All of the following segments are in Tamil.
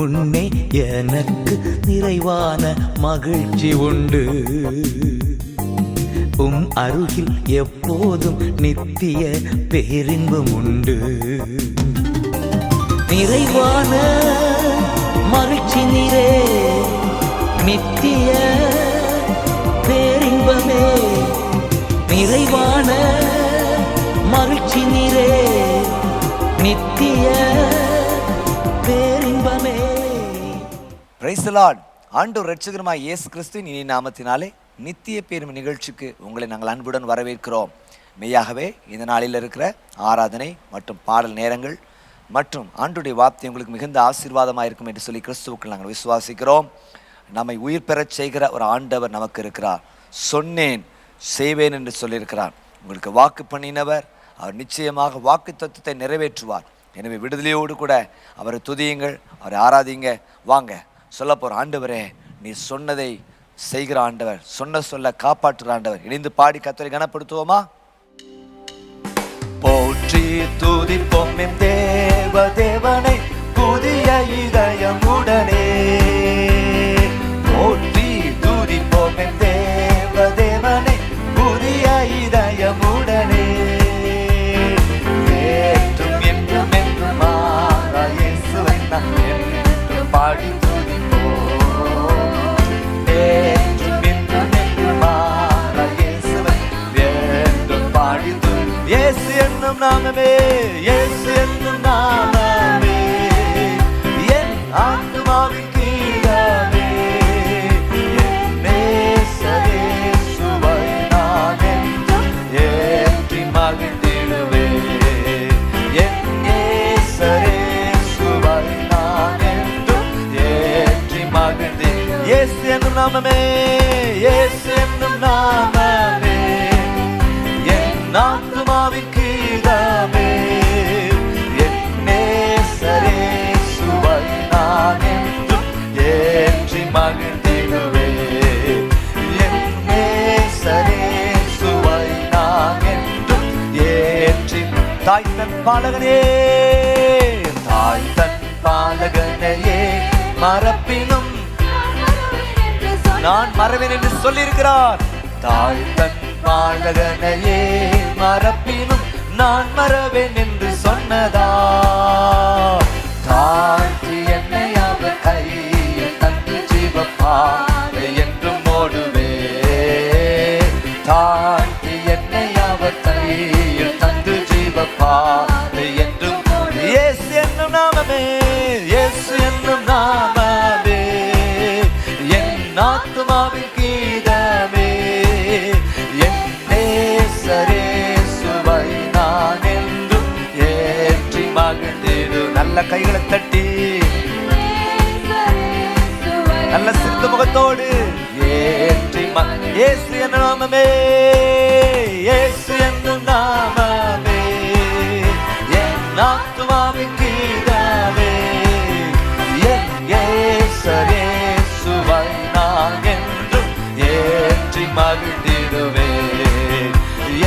முன்னே எனக்கு நிறைவான மகிழ்ச்சி உண்டு. அருகில் எப்போதும் நித்திய பேரின்பம் உண்டு. நிறைவான மகிழ்ச்சி நீரே, நித்திய பேரின்பமே. நிறைவான மகிழ்ச்சி நீரே, நித்திய பேரின்பமே. Praise the Lord. ஆண்டவர் இரட்சகருமாய் இயேசு கிறிஸ்துவின் இனிய நாமத்தினாலே நித்திய பேரும் நிகழ்ச்சிக்கு உங்களை நாங்கள் அன்புடன் வரவேற்கிறோம். மெய்யாகவே இந்த நாளில் இருக்கிற ஆராதனை மற்றும் பாடல் நேரங்கள் மற்றும் ஆண்டுடைய வார்த்தை உங்களுக்கு மிகுந்த ஆசீர்வாதமாக இருக்கும் என்று சொல்லி கிறிஸ்துவுக்குள் நாங்கள் விசுவாசிக்கிறோம். நம்மை உயிர் பெறச் செய்கிற ஒரு ஆண்டவர் நமக்கு இருக்கிறார். சொன்னேன் செய்வேன் என்று சொல்லியிருக்கிறார். உங்களுக்கு வாக்கு பண்ணினவர், அவர் நிச்சயமாக வாக்கு தத்துவத்தை நிறைவேற்றுவார். எனவே விடுதலையோடு கூட அவரை துதியுங்கள், அவரை ஆராதிங்க. வாங்க சொல்ல போகிற ஆண்டவரே, நீ சொன்னதை செய்கிற ஆண்டவர், சொன்ன சொல்ல காப்பாற்றுகிற ஆண்டவர். இணைந்து பாடி கர்த்தரை கனப்படுத்துவோமா? போற்றி துதிப்போம் எம் தேவ தேவனை புதிய இதயமுடனே. போற்றி துதிப்போம் எம் தேவ தேவனை புதிய இதயமுடனே. ஏற்றும் என்றும் என்றும் மாறா இயேசுவை நாம் என்றும் பாடி நாமமே, இயேசு என்னும் நாமமே, என் ஆத்துமாவின் கீதமே. என் நேசரே இயேசுவை நான் என்றும் ஏற்றி மகிழ்ந்திடுவேன். என் நேசரே இயேசுவை நான் என்றும் ஏற்றி மகிழ்ந்திடுவேன். இயேசு என்னும் நாமமே, இயேசு என்னும் நாமமே, என் ஆத்துமாவின் கீதமே. என் நேசரே இயேசுவை நான் என்றும் ஏற்றி மகிழ்ந்திடுவேன். என் நேசரே இயேசுவை நான் என்றும் ஏற்றி. தாய் தன் பாலகனே, தாய் தன் பாலகனையே மறப்பினும் நான் மறவேன் என்று சொல்லியிருக்கிறார். தாய் தன் பாலகனையே மறப்பினும் நான் மறவேன் என்று சொன்னதா. தாழ்த்தி என்னை அவர் கையில் தந்து ஜீவப்பாதை என்றும் ஓடுவே. தாழ்த்தி என்னை அவர் கையில் தந்து ஜீவப்பாதை என்றும். இயேசு என்னும் நாமமே, இயேசு என்னும் நாமமே, என் ஆத்துமாவின் கீதமே. என் நேசரே இயேசுவை நான் என்றும் ஏற்றி மகிழ்ந்திடு. நல்ல கைகளை தட்டி நல்ல சிரித்த முகத்தோடு ஏற்றி. இயேசு என்னும் நாமமே, இயேசு என்னும் நாமமே, என் ஆத்துமாவின் கீதமே. என் நேசரே இயேசுவை நான் என்றும் ஏற்றி மகிழ்ந்திடுவேன்.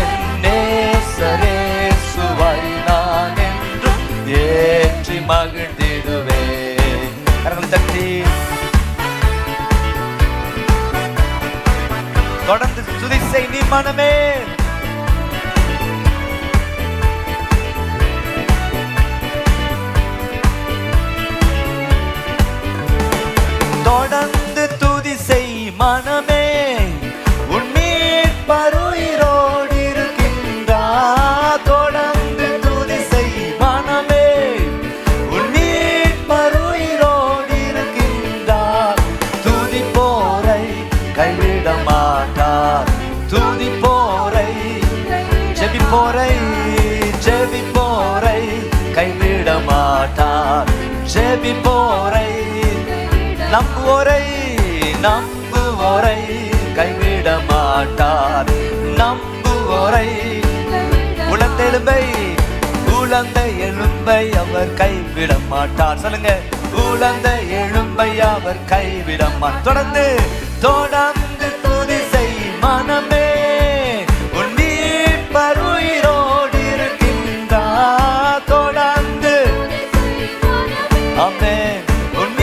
என் நேசரே இயேசுவை நான் என்றும் ஏற்றி மகிழ்ந்திடுவேன். கரங்களை தட்டி தொடர்ந்து துதி செய் நீ மனமே. தொடர்ந்து துதி செய் மனமே, உன் மீட்பருயிரோடு இருக்கின்றார். தொடர்ந்து துதி செய் மனமே, உன் மீட்பருயிரோடு இருக்கின்றார். துதி போரை கைவிட மாட்டார். துதி போரை ஜெபி போரை ஜெபி போரை கைவிட மாட்டார். ஜெபி போரை நம்புவோரை நம்புவோரை கைவிட மாட்டார். நம்புவோரை உலர்ந்தெலும்பை உலர்ந்த எலும்பை அவர் கைவிட மாட்டார். சொல்லுங்க, உலர்ந்த எலும்பை அவர் கைவிட மாட்டார். தொடர்ந்து தொடர்ந்து துதி செய் மனமே, உன் மீட்பருயிரோடு இருக்கின்றார். தொடர்ந்து ஆமென். உன்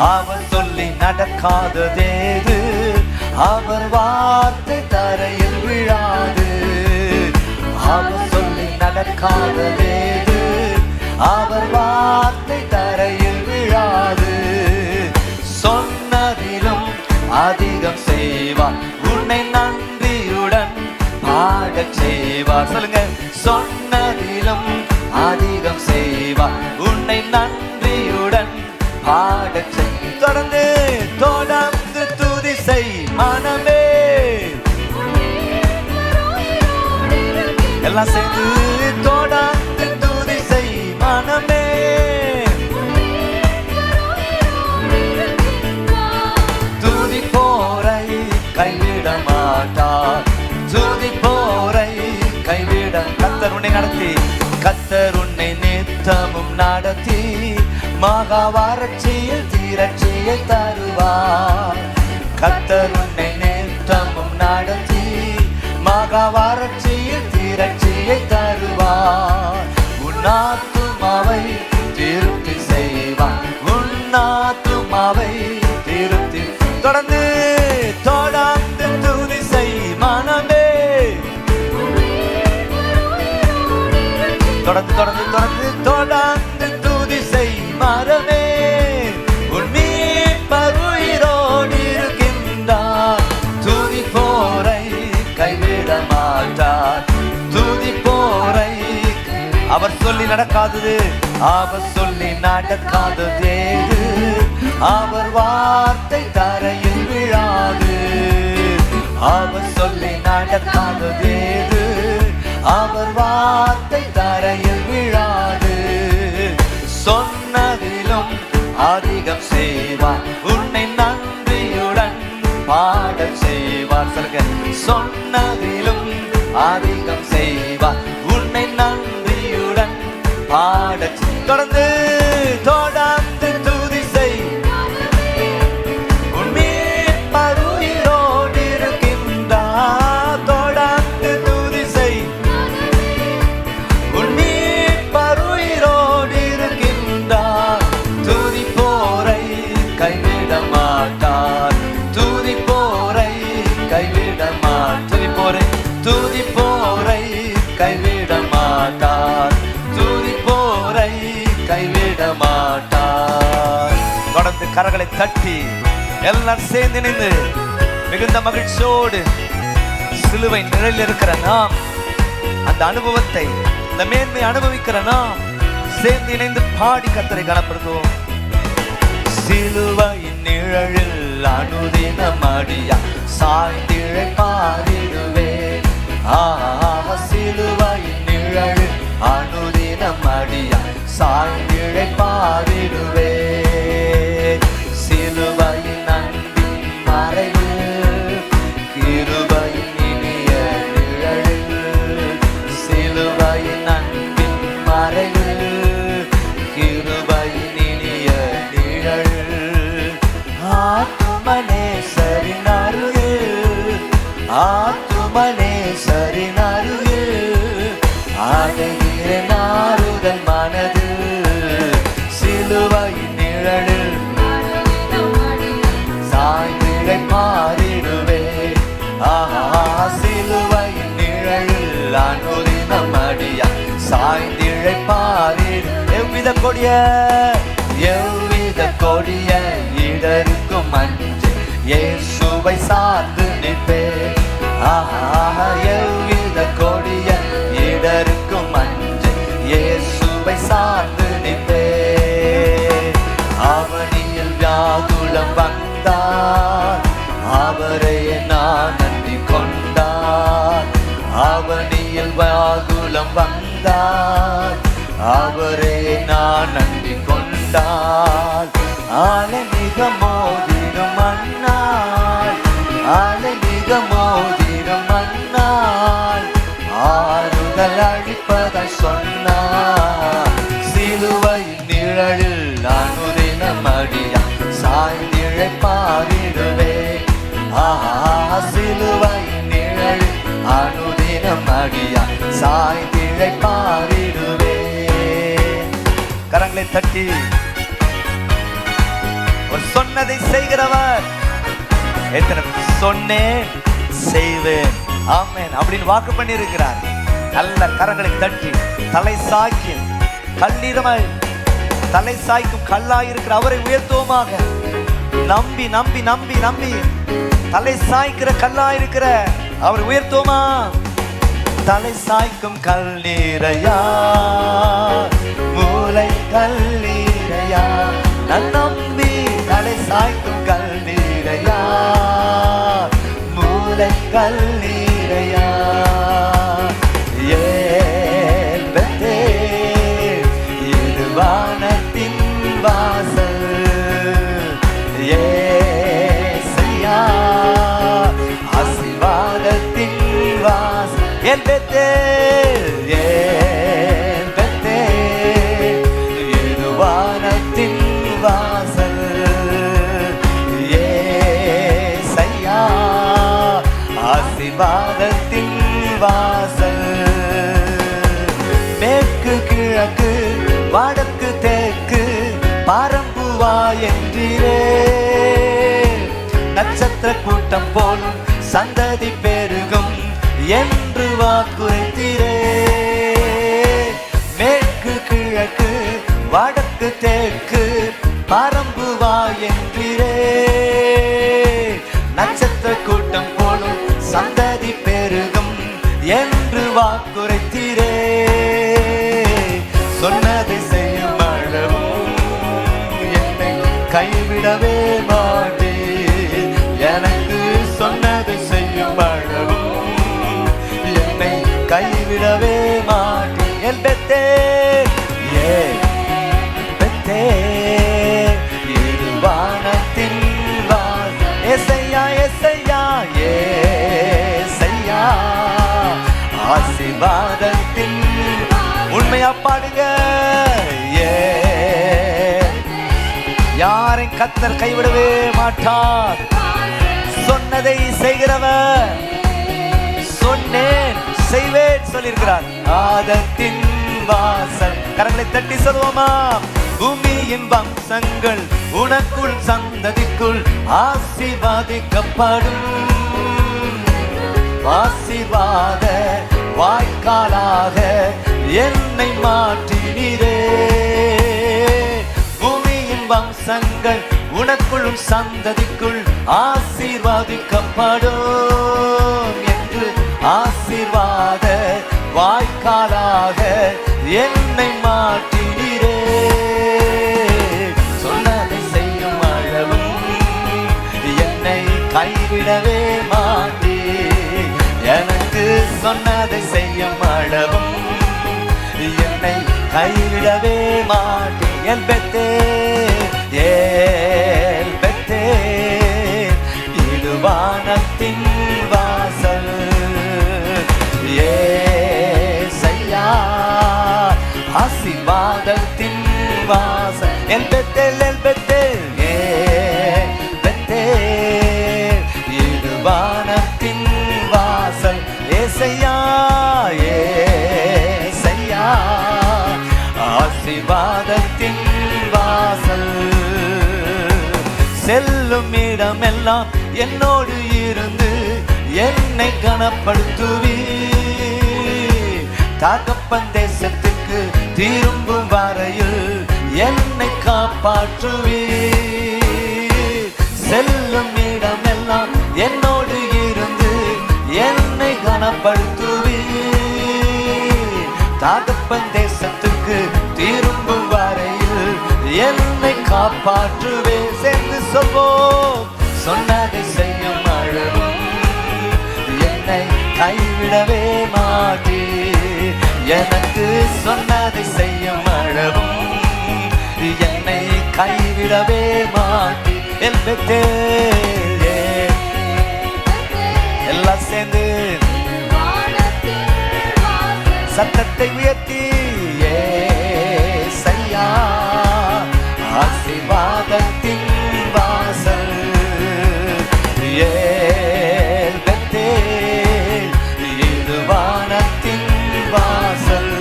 அவர் சொல்லி நடக்காததேது, அவர் வார்த்தை தரையில் விழாது. அவர் சொல்லி நடக்காததேது, அவர் வார்த்தை தரையில் விழாது. சொன்னதிலும் அதிகம் செய்வார், உன்னை நன்றியுடன் பாடச் செய்வார். சொல்லுங்க, சொன்னதிலும் அதிகம் செய்வார், உன்னை நன்றியுடன் பாடச் செய். தொடர்ந்து தொடர்ந்து துதி செய் மனமே. எல்லாம் சேர்ந்து தொடர்ந்து துதி செய் மனமே. துதி போரை கைவிட மாட்டார், துதி போரை கைவிட. கர்த்தர் உன்னை நடத்தி, கர்த்தர் உன்னை நித்தமும் நடத்தி மகா வறட்சியில் தீரட்சியை தருவார். கர்த்தர் உன்னை நித்தமும் நடத்தி மகா வறட்சியில் தீரட்சியை தருவார். உன் ஆத்துமாவை திருப்தி செய்வார், உன் ஆத்துமாவை திருப்தி. தொடர்ந்து தொடர்ந்து துதி செய் மனமே. தொடர்ந்து தொடர்ந்து தொடர்ந்து தொடர்ந்து துதி செய் மரமே. உன் மீட்பர் உயிரோடு இருக்கின்றார், துதி போரை கைவிட மாட்டார், துதி போரை. அவர் சொல்லி நடக்காதது, அவர் சொல்லி நடக்காததேது, அவர் வார்த்தை தரையில் விழாது. அவர் சொல்லி நடக்காததேது, அவர் வார்த்தை தரையில் விழாது. சொன்னதிலும் அதிகம் செய்வார், உன்னை நன்றியுடன் பாடச் செய்வார். சொல்லுங்க, சொன்னதிலும் அதிகம் செய்வார், உன்னை நன்றியுடன் பாடச். தொடர்ந்து தொடர்ந்து துதி செய், உன் மீட்பர் உயிரோடு இருக்கின்றார். தொடர்ந்து துதி செய், உன் மீட்பர் உயிரோடு இருக்கின்றார். துதி போரை கைவிட மாட்டார், துதி போரை கைவிட மாட்டார். துதி போரை, துதி போரை கைவிட மாட்டார், துதி போரை கைவிட மாட்டார். தொடர்ந்து கரங்களை தட்டி எல்லாரும் சேர்ந்து இணைந்து மிகுந்த மகிழ்ச்சியோடு சிலுவை நிழலில் இருக்கிற நாம், அந்த அனுபவத்தை, இந்த மேன்மை அனுபவிக்கிற நாம் சேர்ந்து இணைந்து பாடி கர்த்தரை கனப்படுத்துவோம். சிலுவையின் நிழலில் அனுதினம் அடியா சாய்ந்திழை பாடிடுவே. சிலுவையின் நிழலில் அனுதினம் அடியா சாய்ந்திழை பாடிடுவே. சிலுவையின் அன்பின் மறைவு, கிருபையின் இனிய நிழலில். சிலுவையின் அன்பின் மறைவு, கிருபையின் இனிய நிழலில். ஆத்துமனேசரின் அருகில், ஆத்துமனேசரின் அருகில் அடைகிறேன் ஆறுதல் மனது. சிலுவையின் நிழலில் சாய்ந்திழை மாறிடுவே. சிலுவையின் நிழலில் அனுதினம் அடியா சாய்ந்திழை பாரிடு. எவ்வித கொடிய, எவ்வித கொடிய இடருக்கும் அன்று இயேசுவை சார்ந்து நிற்பே. எவ்வித கொடிய இடருக்கும் அன்று இயேசுவை சார்ந்து நிற்பே. அவனியில் வியாகுலம் வந்தார், அவரை நான் நன்றி கொண்டார். அவனியில் வியாகுலம் வந்தார், அவரை நான் நன்றி கொண்டார். ஆலை மிக மோதிடும் மன்னாள், ஆலை மிக மோதிடும் மன்னாள் ஆறுதல் அழிப்பதாய் சொன்னார். சிலுவையின் நிழலில் அனுதினம் அடியா சாய்ந்திழை பாரிடுவே. சிலுவையின் நிழலில் அனுதினம் அடியா சாய்ந்திழை பாரிடுவே. கரங்களை தட்டி ஒரு சொன்னதை செய்கிறவர். எத்தனை சொன்னேன் செய்வேன் ஆமென் அப்படின்னு வாக்கு பண்ணி இருக்கிறார். நல்ல கரங்களை தட்டி தலை சாய்க்கு கல்லீரமாய் தலை சாய்க்கும் கல்லாயிருக்கிற அவரை உயர்த்துவோமாக. நம்பி நம்பி நம்பி நம்பி தலை சாய்க்கிற கல்லாயிருக்கிற அவரை உயர்த்துவோமா. தலை சாய்க்கும் கல்லீரையா மூளை கல்லீரையா நான் நம்பி தலை சாய்க்கும் கல்லீரையா மூளை கல்லீரையா ஏன் பெத்தே இது வானத்தின் வாசல் ஏசையா ஆசீர்வாதத்தின் வாசல் என் பெத்தே என் பெத்தே இது வானத்தின் வாசல் ஏசையா ஆசீர்வாதத்தின் வாசல். மேற்கு கிழக்கு வடக்கு தெற்கு பாரம்புவா என்றீரே நட்சத்திர கூட்டம் போலும் சந்ததி பெருகும் என்று வாக்குரைத்தீரே. மேற்கு கிழக்கு வடக்கு தெற்கு பாரம்புவா என்றீரே நட்சத்திர கூட்டம் போலும் சந்ததி பெருகும் என்று வாக்குரைத்தீரே. சொன்னதை செய்யும் அளவும் என்னை கைவிடவே மாட்டேன். எனக்கு சொன்னதை செய்யும் அளவும் என்னை கைவிடவே மாட்டேன். என் பெத்தே ஏன் பெத்தே இது வானத்தின் வாசல் ஏசையா ஏசையா ஏசையா ஆசீர்வாதத்தின் உண்மையா பாடுங்க. யாரை கர்த்தர் கைவிடவே மாட்டார். சொன்னதை செய்கிறவர் சொன்னேன் செய்வேன் சொல்லியிருக்கிறார். ஆதத்தின் வாசல் கரங்களை தட்டி சொல்லுவோமா. பூமியின் வம்சங்கள் உனக்குள் சந்ததிக்குள் ஆசீர்வாதிக்கப்படும். ஆசீர்வாத வாய்க்காலாக என்னை மாற்றினீரே. பூமியின் வம்சங்கள் உனக்குள்ளும் சந்ததிக்குள் ஆசீர்வாதிக்கப்படும் என்று ஆசீர்வாத வாய்க்காலாக என்னை மாற்றினீரே. சொன்னதை செய்யும் அளவும் என்னை கைவிடவே மாட்டே. எனக்கு சொன்னதை செய்யும் அளவும் என்னை கைவிடவே மாட்டே. என் பெத்தே ஏன் பெத்தே இது வானத்தின் வாசல் ஏசையா ஆசீர்வாதத்தின் வாசல். என் பெத்தேல் என் பெத்தேல் ஏன் பெத்தேல் இது வானத்தின் வாசல் ஏசையா ஏசையா ஆசீர்வாதத்தின் வாசல். செல்லும் இடமெல்லாம் என்னோடு இருந்து என்னை கனப்படுத்துவி. தகப்பன் தேசத்துக்கு திரும்பும் வரையில் என்னை காப்பாற்றுவி. செல்லும் இடமெல்லாம் என்னோடு இருந்து என்னை கனப்படுத்துவி. தகப்பன் தேசத்துக்கு திரும்பும் வரையில் என்னை காப்பாற்றுவே. சேர்ந்து சொல்வோம். சொன்னதை செய்யும் அளவும் என்னை கைவிடவே மாட்டே. எனக்கு சொன்னதை செய்யும் அளவும் என்னை கைவிடவே மாட்டே. என் பெத்தேல் எல்லாம் சேர்ந்து சத்தத்தை உயர்த்தி ஏசையா ஆசீர்வாதத்தின் வாசல் ஏன் பெத்தேல் இது வானத்தின் வாசல்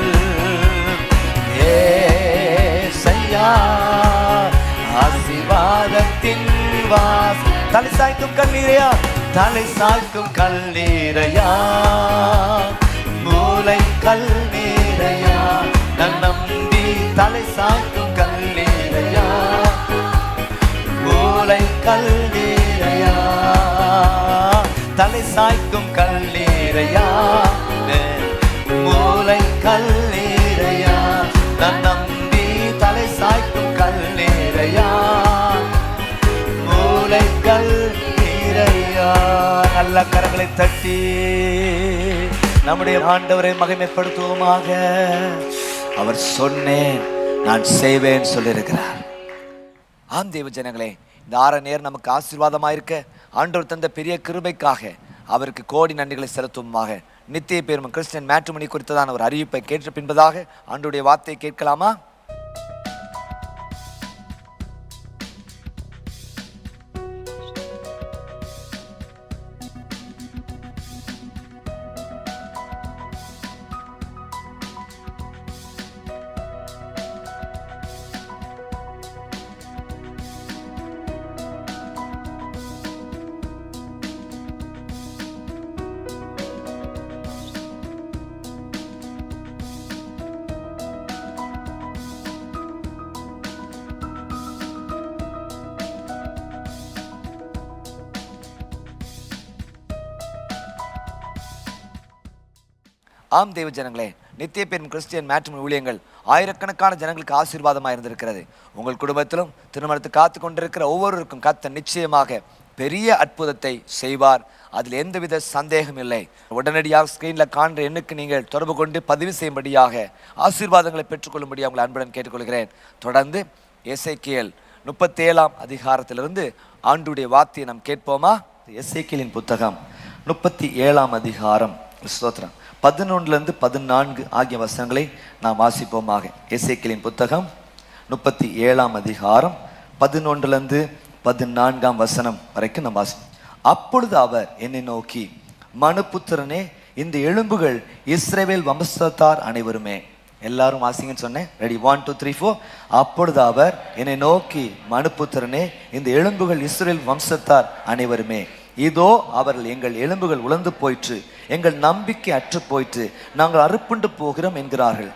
ஏசையா ஆசீர்வாதத்தின் விசுவாஸ். தலை சாய்க்கும் கல்லீரையா, தலை சாய்க்கும் கல்லீரையா, மூளை கல்லீரையா, நான் நம்பி தலை சாய்க்கும் கல்லீரையா, மூளை கல்லீரையா, தலை சாய்க்கும் கல்லீரையா, மூளை கல்லீரையா, நான் நம்பி தலை சாய்க்கும் கல்லீரையா, மூளை கல்லீரையா. நல்ல கரங்களை தட்டி நம்முடைய ஆண்டவரை மகிமைப்படுத்துவோமாக. அவர் சொன்னேன் நான் செய்வேன் சொல்லியிருக்கிறார். ஆம் தேவ ஜனங்களே, இந்த 6 நேரம் நமக்கு ஆசீர்வாதமாக இருக்க ஆண்டவர் தந்த பெரிய கிருபைக்காக அவருக்கு கோடி நன்றிகளை செலுத்துவோமாக. நித்திய பேரும் கிறிஸ்டியன் மேட்ரிமோனி குறித்ததான ஒரு அறிவிப்பை கேட்ட பின்பதாக ஆண்டவருடைய வார்த்தையை கேட்கலாமா? ஆம் தேவ ஜனங்களே, நித்திய பேரும் கிறிஸ்டியன் மேட்ரிமோனி ஊழியங்கள் ஆயிரக்கணக்கான ஜனங்களுக்கு ஆசீர்வாதமாக இருந்திருக்கிறது. உங்கள் குடும்பத்திலும் திருமணத்தை காத்து கொண்டிருக்கிற ஒவ்வொருவருக்கும் கர்த்தர் நிச்சயமாக பெரிய அற்புதத்தை செய்வார். அதில் எந்தவித சந்தேகம் இல்லை. உடனடியாக ஸ்கிரீனில் காண்ற எண்ணுக்கு நீங்கள் தொடர்பு கொண்டு பதிவு செய்யும்படியாக ஆசீர்வாதங்களை பெற்றுக்கொள்ளும்படியாக உங்களை அன்புடன் கேட்டுக்கொள்கிறேன். தொடர்ந்து எசேக்கியேல் 37ஆம் அதிகாரத்திலிருந்து ஆண்டுடைய வார்த்தையை நாம் கேட்போமா? எசேக்கியேலின் புத்தகம் 37ஆம் அதிகாரம், ஸ்தோத்திரம், 11 14 ஆகிய வசனங்களை நாம் வாசிப்போமாக. எசேக்கியேலின் புத்தகம் 37ஆம் அதிகாரம் 11 14 வசனம் வரைக்கும் நாம் வாசிப்போம். அப்பொழுது அவர் என்னை நோக்கி, மனுபுத்திரனே, இந்த எலும்புகள் இஸ்ரவேல் வம்சத்தார் அனைவருமே. எல்லாரும் வாசிங்கன்னு சொன்னேன். ரெடி, 1 2 3 4. அப்பொழுது அவர் என்னை நோக்கி, மனுபுத்திரனே, இந்த எலும்புகள் இஸ்ரவேல் வம்சத்தார் அனைவருமே. இதோ அவர்கள் எங்கள் எலும்புகள் உலர்ந்து போயிற்று, எங்கள் நம்பிக்கை அற்று போயிற்று, நாங்கள் அறுப்புண்டு போகிறோம் என்கிறார்கள்.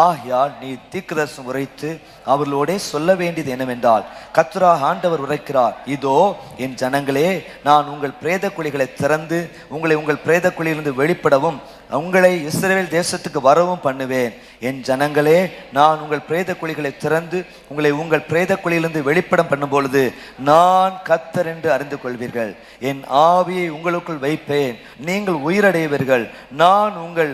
ஆகையால் நீ தீர்க்கதரிசனம் உரைத்து அவர்களோடே சொல்ல வேண்டியது என்னவென்றால், கர்த்தராகிய ஆண்டவர் உரைக்கிறார், இதோ என் ஜனங்களே, நான் உங்கள் பிரேத குழிகளை திறந்து உங்களை உங்கள் பிரேத குழியிலிருந்து வெளிப்படவும் உங்களை இஸ்ரவேல் தேசத்துக்கு வரவும் பண்ணுவேன். என் ஜனங்களே, நான் உங்கள் பிரேத குழிகளை திறந்து உங்களை உங்கள் பிரேத குழியிலிருந்து வெளிப்படம் பண்ணும் பொழுது நான் கர்த்தர் என்று அறிந்து கொள்வீர்கள். என் ஆவியை உங்களுக்குள் வைப்பேன், நீங்கள் உயிரடைவீர்கள். நான் உங்கள்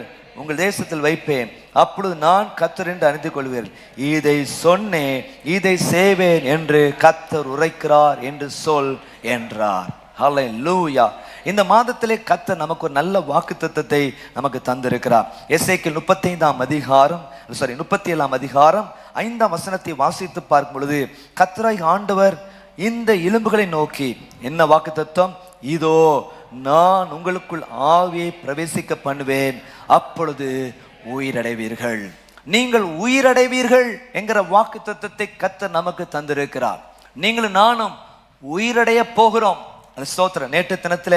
தேசத்தில் வைப்பேன், அப்பொழுது நான் கர்த்தர் என்று அறிந்து கொள்வீர்கள். இதை சொன்னேன், இதை செய்வேன் என்று கர்த்தர் உரைக்கிறார் என்று சொல் என்றார். ஹல்லேலூயா. இந்த மாதத்திலே கர்த்தர் நமக்கு ஒரு நல்ல வாக்குத்தத்தத்தை நமக்கு தந்திருக்கிறார். எசேக்கியேல் 37ஆம் அதிகாரம் 5ஆம் வசனத்தை வாசித்து பார்க்கும் பொழுது கர்த்தராகிய ஆண்டவர் இந்த எலும்புகளை நோக்கி என்ன வாக்குத்தத்தம்? இதோ நான் உங்களுக்குள் ஆவியை பிரவேசிக்க பண்ணுவேன், அப்பொழுது உயிரடைவீர்கள். நீங்கள் உயிரடைவீர்கள் என்கிற வாக்குத்தத்தத்தை கர்த்தர் நமக்கு தந்திருக்கிறார். நீங்களும் நானும் உயிரடைய போகிறோம். ஸ்தோத்திரம். நேற்று தினத்துல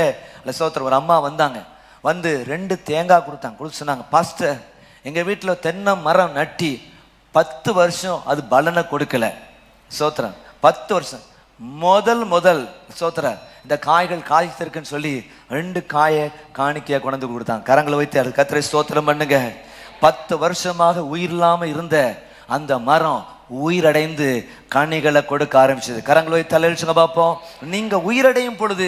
ஸ்தோத்திரம், ஒரு அம்மா வந்தாங்க, வந்து 2 தேங்காய் கொடுத்தாங்க. சொன்னாங்க, பாஸ்டர், எங்க வீட்டுல தென்னை மரம் நட்டி 10 வருஷம் அது பலனை கொடுக்கல. ஸ்தோத்திரம். 10 வருஷம் முதல் ஸ்தோத்திரம், இந்த காய்கள் காய்ச்சிருக்குன்னு சொல்லி 2 காயை காணிக்கையா கொண்டு கொடுத்தாங்க. கரங்களை வைத்து அது கர்த்தரை ஸ்தோத்திரம் பண்ணுங்க. 10 வருஷமாக உயிர் இல்லாம இருந்த அந்த மரம் உயிரடைந்து கனிகளை கொடுக்க ஆரம்பிச்சது. கரங்களை வைத்து தலையிடுச்சுங்க பார்ப்போம். நீங்க உயிரடையும் பொழுது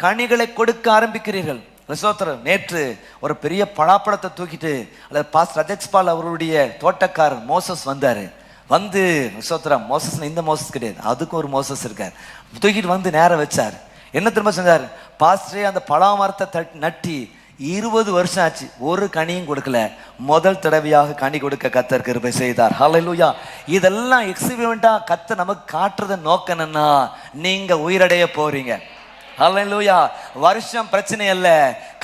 கனிகளை கொடுக்க ஆரம்பிக்கிறீர்கள். ஸ்தோத்திரம். நேற்று ஒரு பெரிய பலாப்பழத்தை தூக்கிட்டு அல்லது பாஸ்டர் ரஜெக்ஸ் பால் அவருடைய தோட்டக்காரர் மோசஸ் வந்தாரு. வந்து ஸ்தோத்திரம், மோசஸ் இந்த மோசஸ் கிடையாது, அதுக்கும் ஒரு மோசஸ் இருக்கார். தூக்கிட்டு வந்து நேரம் வச்சார். என்ன திரும்ப செஞ்சார்? பாஸ்டரே, அந்த பலா மரத்தை நட்டி 20 வருஷம் ஆச்சு, ஒரு கனியும் கொடுக்கல. முதல் தடவையாக கனி கொடுக்க கர்த்தர் கிருபை செய்தார். ஹல்லேலூயா. இதெல்லாம் எக்ஸிபிமெண்டா கர்த்தர் நமக்கு காட்டுறத நோக்கம் என்னன்னா, நீங்க உயிரடைய போறீங்க. ஹல்லேலூயா. வருஷம் பிரச்சனை அல்ல,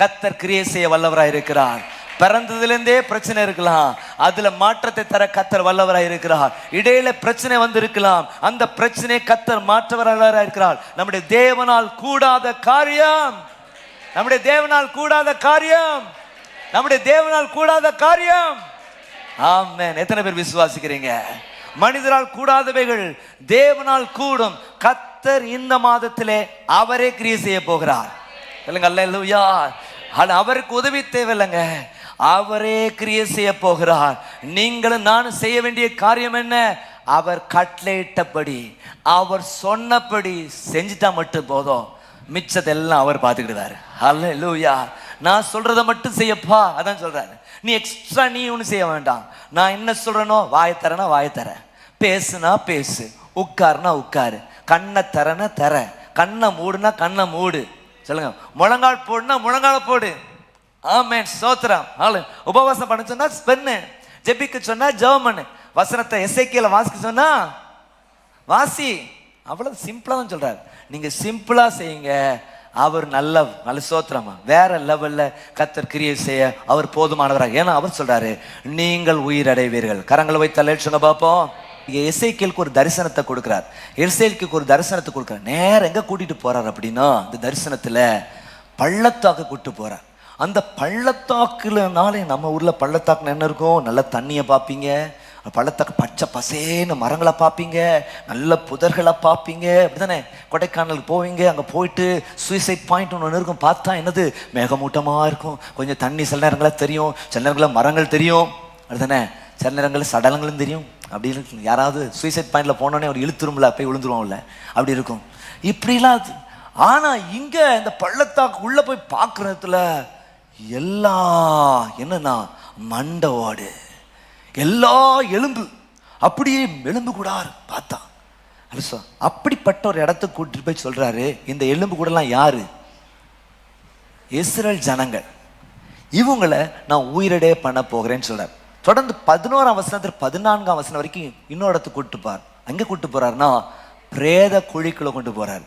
கர்த்தர் கிரியை செய்ய வல்லவராய் இருக்கிறார். பிறந்ததுலேருந்தே பிரச்சனை இருக்கலாம், அதுல மாற்றத்தை தர கர்த்தர் வல்லவராய் இருக்கிறார். இடையில பிரச்சனை வந்து இருக்கலாம், அந்த பிரச்சனையை கர்த்தர் மாற்றவராய் இருக்கிறார். நம்முடைய தேவனால் கூடாத காரியம், நம்முடைய தேவனால் கூடாத காரியம், நம்முடைய தேவனால் கூடாத காரியம். ஆமென். எத்தனை பேர் விசுவாசிக்கிறீங்க? மனிதரால் கூடாதவைகள் தேவனால் கூடும். கர்த்தர் இந்த மாதத்திலே அவரே கிரியை செய்ய போகிறார். சொல்லுங்க அல்லேலூயா. அவருக்கு உதவி தேவையில்லைங்க, அவரே கிரியை செய்ய போகிறார். நீங்களும் நானும் செய்ய வேண்டிய காரியம் என்ன? அவர் கட்டளையிட்டபடி, அவர் சொன்னபடி செஞ்சுட்டா மட்டும் போதும். மிச்சதெல்லாம் அவர் பார்த்துக்கிடுவாரு. அல்லேலூயா. நான் சொல்றதை மட்டும் செய்யப்பா, அதான் சொல்றாரு. நீ எக்ஸ்ட்ரா நீ ஒன்றும் செய்ய வேண்டாம். நான் என்ன சொல்றேனோ, வாயை தரேனா வாயை தரேன், பேசுனா பேசு, உட்காருனா உட்காரு, கண்ணை தரனா தர, கண்ணை மூடுனா கண்ணை மூடு. சொல்லுங்க, முழங்கால் போடுனா முழங்கால போடு. ஆமென், ஸ்தோத்திரம். உபவாசம் பண்ண சொன்னா பண்ணு, ஜெபிக்க சொன்னா ஜெபம் பண்ணு, வசனத்தை எசேக்கியேல வாசிக்க சொன்னா வாசி. அவ்வளவு சிம்பிளா தான் சொல்றாரு. நீங்க சிம்பிளா செய்யுங்க, அவர் நல்ல ஸ்தோத்திரமா வேற லெவல்ல கர்த்தர் கிரியை செய்ய அவர் போதுமானவராக. ஏன்னா அவர் சொல்றாரு, நீங்கள் உயிரடைவீர்கள். கரங்களை வைத்து சொல்லுங்க பார்ப்போம். எசேக்கியேலுக்கு ஒரு தரிசனத்தை கொடுக்கிறார், எசேக்கியேலுக்கு ஒரு தரிசனத்தை கொடுக்கிறார். நேரம் எங்க கூட்டிட்டு போறார் அப்படின்னா, இந்த தரிசனத்துல பள்ளத்தாக்கு கூட்டு போறார். அந்த பள்ளத்தாக்குலனாலே, நம்ம ஊர்ல பள்ளத்தாக்குன்னு என்ன இருக்கும்? நல்ல தண்ணியை பார்ப்பீங்க, பள்ளத்தாக்கு பச்சை பசேன்னு மரங்களை பார்ப்பீங்க, நல்ல புதர்களை பார்ப்பீங்க, அப்படித்தானே? கொடைக்கானலுக்கு போவீங்க, அங்கே போயிட்டு சூசைட் பாயிண்ட் ஒன்று இருக்கும், பார்த்தா என்னது மேகமூட்டமாக இருக்கும், கொஞ்சம் தண்ணி சில நேரங்களில் தெரியும், சில நேரங்களில் மரங்கள் தெரியும், அப்படித்தானே? சில நேரங்களில் சடலங்களும் தெரியும். அப்படி இருக்கு. யாராவது சூசைட் பாயிண்டில் போனோடனே அவர் இழுத்துரும்ல, போய் விழுந்துருவோம்ல, அப்படி இருக்கும். இப்படிலாம் அது. ஆனால் இங்கே இந்த பள்ளத்தாக்கு உள்ளே போய் பார்க்குறதுல எல்லாம் என்னன்னா மண்டவோடு, எல்லா எலும்பு, அப்படியே எலும்பு கூடார் பார்த்தா. அப்படிப்பட்ட ஒரு இடத்துக்கு கூட்டிட்டு போய் சொல்றாரு, இந்த எலும்பு கூடலாம் யாரு? இஸ்ரேல் ஜனங்கள். இவங்களை நான் உயிரிடே பண்ண போகிறேன்னு சொல்றாரு. தொடர்ந்து 11ஆம் வசனத்துல 14ஆம் வசனம் வரைக்கும் இன்னொரு இடத்துக்கு கூட்டு போறார். அங்க கூட்டு போறாருன்னா பிரேத குழிக்குள்ள கொண்டு போறாரு.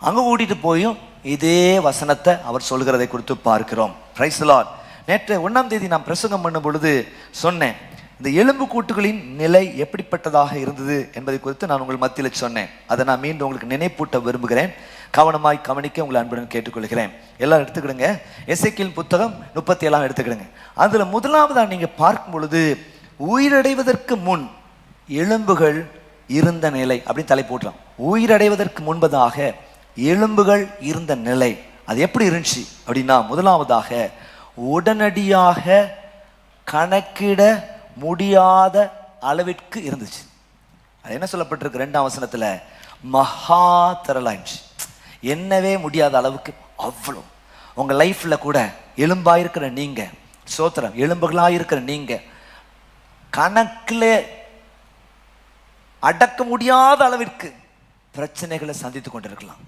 அங்க கூட்டிட்டு போயும் இதே வசனத்தை அவர் சொல்கிறதை குறித்து பார்க்கிறோம். Praise the Lord. நேற்று 1ஆம் தேதி நான் பிரசங்கம் பண்ணும் பொழுது சொன்னேன், இந்த எலும்பு கூட்டுகளின் நிலை எப்படிப்பட்டதாக இருந்தது என்பதை குறித்து நான் உங்கள் மத்தியில் சொன்னேன். அதை நான் மீண்டும் உங்களுக்கு நினைப்பூட்ட விரும்புகிறேன். கவனமாய் கவனிக்க உங்களை அன்புடன் கேட்டுக்கொள்கிறேன். எல்லாம் எடுத்துக்கிடுங்க. எசேக்கியேல் புத்தகம் 37 எடுத்துக்கிடுங்க. அதுல முதலாவதா நீங்க பார்க்கும் பொழுது, உயிரடைவதற்கு முன் எலும்புகள் இருந்த நிலை அப்படின்னு தலை போட்டலாம். உயிரடைவதற்கு முன்பதாக எலும்புகள் இருந்த நிலை அது எப்படி இருந்துச்சு அப்படின்னா, முதலாவதாக உடனடியாக கணக்கிட முடியாத அளவிற்கு இருந்துச்சு. அது என்ன சொல்லப்பட்டிருக்கு 2ஆம் வசனத்துல? மகா திரளாயிடுச்சு. என்னவே முடியாத அளவுக்கு அவ்வளோ. உங்க லைஃப்ல கூட எலும்பாயிருக்கிற நீங்க, சோத்திரம், எலும்புகளாயிருக்கிற நீங்க கணக்குல அடக்க முடியாத அளவிற்கு பிரச்சனைகளை சந்தித்து கொண்டிருக்கலாம்.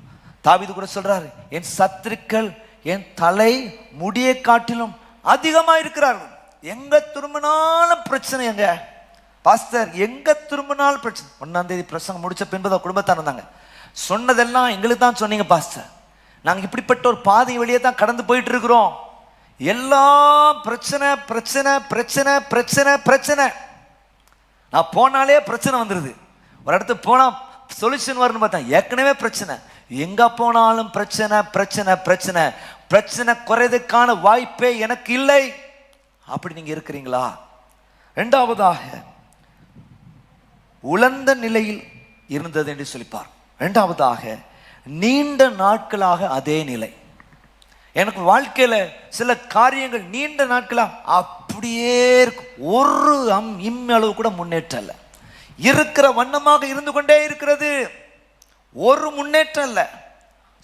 தாவீது கூட சொல்றாரு, என் சத்துருக்கள் என் தலை முடியை காட்டிலும் அதிகமா இருக்கிறார்கள். எங்க திரும்பினாலும் பிரச்சனை. எங்க பாஸ்டர் எங்க திரும்பினாலும் பிரச்சனை. 1ஆம் தேதி பிரசங்கம் முடிச்ச பின்பு குடும்பத்தார் இருந்தாங்க. சொன்னதெல்லாம் எங்களுக்கு தான் சொன்னீங்க பாஸ்டர், நாங்க இப்படிப்பட்ட ஒரு பாதை வழியே தான் கடந்து போயிட்டு இருக்கிறோம். எல்லாம் பிரச்சனை பிரச்சனை பிரச்சனை பிரச்சனை பிரச்சனை. நான் போனாலே பிரச்சனை வந்துருது. ஒரு இடத்துக்கு போனா சொல்யூஷன் வரும்னு பார்த்தா ஏற்கனவே பிரச்சனை. எங்க போனாலும் பிரச்சனை பிரச்சனை பிரச்சனை. பிரச்சனை குறையதுக்கான வாய்ப்பே எனக்கு இல்லை. அப்படி நீங்க இருக்கிறீங்களா? 2ஆவதாக உலர்ந்த நிலையில் இருந்தது என்று சொல்லிப்பார். 2ஆவதாக நீண்ட நாட்களாக அதே நிலை. எனக்கு வாழ்க்கையில சில காரியங்கள் நீண்ட நாட்களா அப்படியே இருக்கு. ஒரு இம்மளவு கூட முன்னேற்றம் இல்லை. இருக்கிற வண்ணமாக இருந்து கொண்டே இருக்கிறது. ஒரு முன்னேற்றம் இல்லை.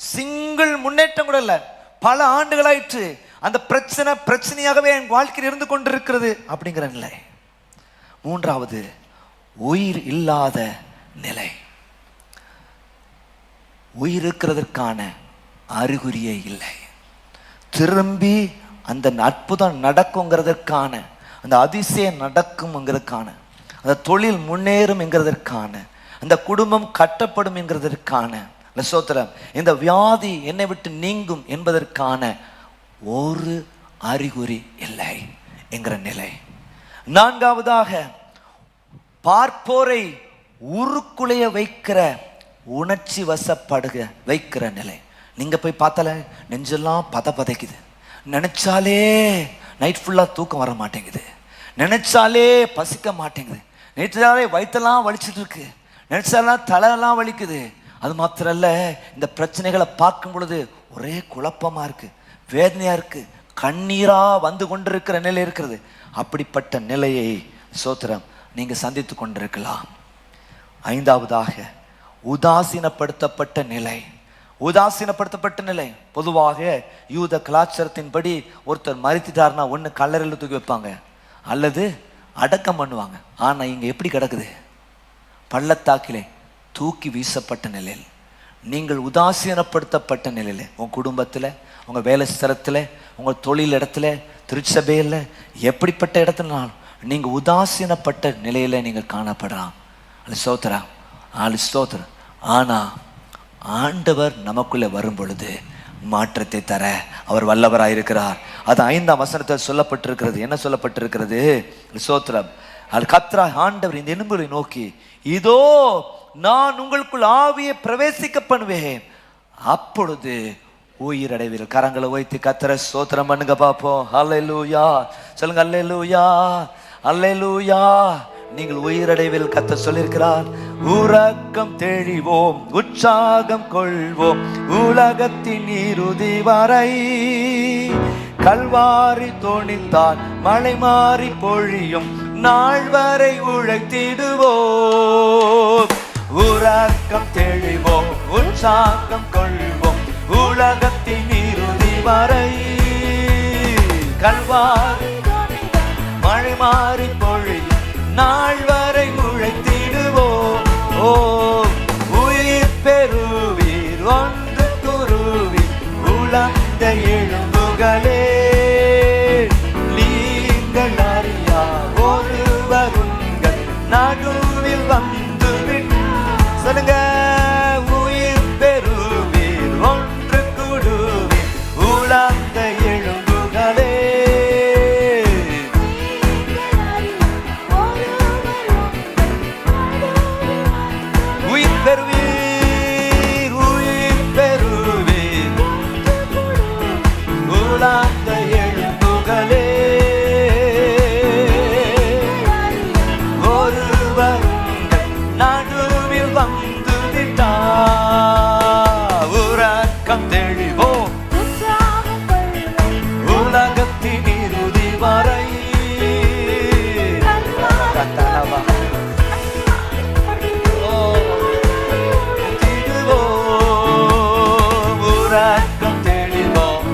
சிங்கிள் முன்னேற்றம் கூட இல்லை. பல ஆண்டுகளாயிற்று அந்த பிரச்சனை பிரச்சனையாகவே என் வாழ்க்கையில் இருந்து கொண்டிருக்கிறது அப்படிங்கிற நிலை. 3ஆவது உயிர் இல்லாத நிலை. உயிர் இருக்கிறதற்கான அறிகுறியே இல்லை. திரும்பி அந்த அற்புதம் நடக்குங்கிறதற்கான, அந்த அதிசயம் நடக்கும்ங்கிறதுக்கான, அந்த தொழில் முன்னேறும் என்கிறதற்கான, அந்த குடும்பம் கட்டப்படும் என்கிறதற்கான, சோத்திரம், இந்த வியாதி என்னை விட்டு நீங்கும் என்பதற்கான ஒரு அறிகுறி இல்லை என்கிற நிலை. நான்காவதாக, பார்ப்போரை உருக்குலைய வைக்கிற, உணர்ச்சி வசப்படுக வைக்கிற நிலை. நீங்க போய் பார்த்தால நெஞ்செல்லாம் பதைக்குது, நினைச்சாலே நைட் ஃபுல்லா தூக்கம் வர மாட்டேங்குது, நினைச்சாலே பசிக்க மாட்டேங்குது, நினைச்சாலே வயிற்றெல்லாம் வலிச்சுட்டு இருக்கு, நினைச்சாலாம் தலையெல்லாம் வலிக்குது. அது மாத்திரம் இல்ல, இந்த பிரச்சனைகளை பார்க்கும் பொழுது ஒரே குழப்பமா இருக்கு, வேதனையா இருக்கு, கண்ணீரா வந்து கொண்டிருக்கிற நிலை இருக்கிறது. அப்படிப்பட்ட நிலையை சோத்திரம் நீங்க சந்தித்து கொண்டிருக்கலாம். ஐந்தாவதாக, உதாசீனப்படுத்தப்பட்ட நிலை. உதாசீனப்படுத்தப்பட்ட நிலை. பொதுவாக யூத கலாச்சாரத்தின்படி ஒருத்தர் மரித்துட்டார்னா ஒன்று கல்லறையில் தூக்கி வைப்பாங்க அல்லது அடக்கம் பண்ணுவாங்க. ஆனா இங்க எப்படி கிடக்குது? பள்ளத்தாக்கிலே தூக்கி வீசப்பட்ட நிலையில், நீங்கள் உதாசீனப்படுத்தப்பட்ட நிலையில், உங்க குடும்பத்தில், உங்க வேலை ஸ்தலத்தில், உங்க தொழில் இடத்துல, திருச்சபையில், எப்படிப்பட்ட இடத்துலனாலும் நீங்க உதாசீனப்பட்ட நிலையில நீங்கள் காணப்படலாம். அது ஸ்தோத்திரம், அது ஸ்தோத்திரம். ஆனா ஆண்டவர் நமக்குள்ள வரும் பொழுது மாற்றத்தை தர அவர் வல்லவராயிருக்கிறார். அது 5ஆம் வசனத்தில் சொல்லப்பட்டிருக்கிறது. என்ன சொல்லப்பட்டிருக்கிறது? ஸ்தோத்திரம். அது கத்ரா ஆண்டவர் இந்த எலும்புகளை நோக்கி, இதோ நான் உங்களுக்குள் ஆவியை பிரவேசிக்க பண்ணுவேன், அப்பொழுது உயிரடைவீர்கள். கரங்களை வைத்து கத்தரை ஸ்தோத்திரம் பண்ணுங்க பாப்போம். அல்லேலூயா சொல்லுங்க, அல்லேலூயா அல்லேலூயா. நீங்கள் உயிரடைவில் கத்த சொல்லியிருக்கிறார். உறக்கம் தெளிவோம், உற்சாகம் கொள்வோம், உலகத்தின் இறுதி வரை. கல்வாரி தோணித்தான் மழை மாறி பொழியும் நாள் வரை உழைத்திடுவோம். உறக்கம் தெளிவோம், உற்சாகம் கொள்வோம், உலகத்தின் இறுதி வரை. கல்வாரி மழை மாறி பொழியும் நாள் வரை உழைத்திடுவோம். ஓ உயிர் பெறுவீர், ஒன்று குருவீர், உலர்ந்த எலும்புகளே. நீங்கள் அறியா ஒருவர் உங்கள் நடுவில் வந்து சொல்லுங்க. உயிர் பெறுவீர், ஒன்று குருவீர், உலர்ந்த எலும்புகளே. உயிர் பெறுவீர், உயிர் பெறுவீர், உலர்ந்த எலும்புகளே. ஒருவர் நடுவில் வந்து விட்டார். உறக்கம் தெளிவோம், உலகத்தின் இறுதி வரை. உறக்கம் தெளிவோம்,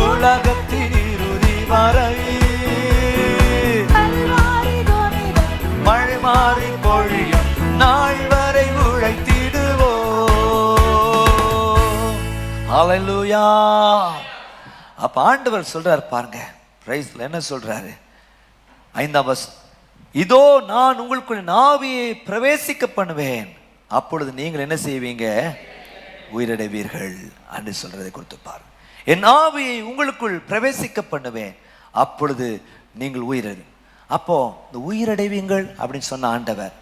உலகத்தின் இறுதி வரை. மழை மாறி பொழியும் நாள் வரை உழைத்திடுவோம். ஹல்லேலூயா. அப்ப ஆண்டவர் சொல்றார் பாருங்க, பிரைஸ்ல என்ன சொல்றாரு? 5ஆம் வசனம், இதோ நான் உங்களுக்குள் ஆவியை பிரவேசிக்க பண்ணுவேன், அப்பொழுது நீங்கள் என்ன செய்வீங்க? உயிரடைவீர்கள் என்று சொல்றதை குறித்து பாருங்க. என் ஆவியை உங்களுக்குள் பிரவேசிக்க பண்ணுவேன், அப்பொழுது நீங்கள் உயிரடை. அப்போ இந்த உயிரடைவீங்கள் அப்படின்னு சொன்ன ஆண்டவர்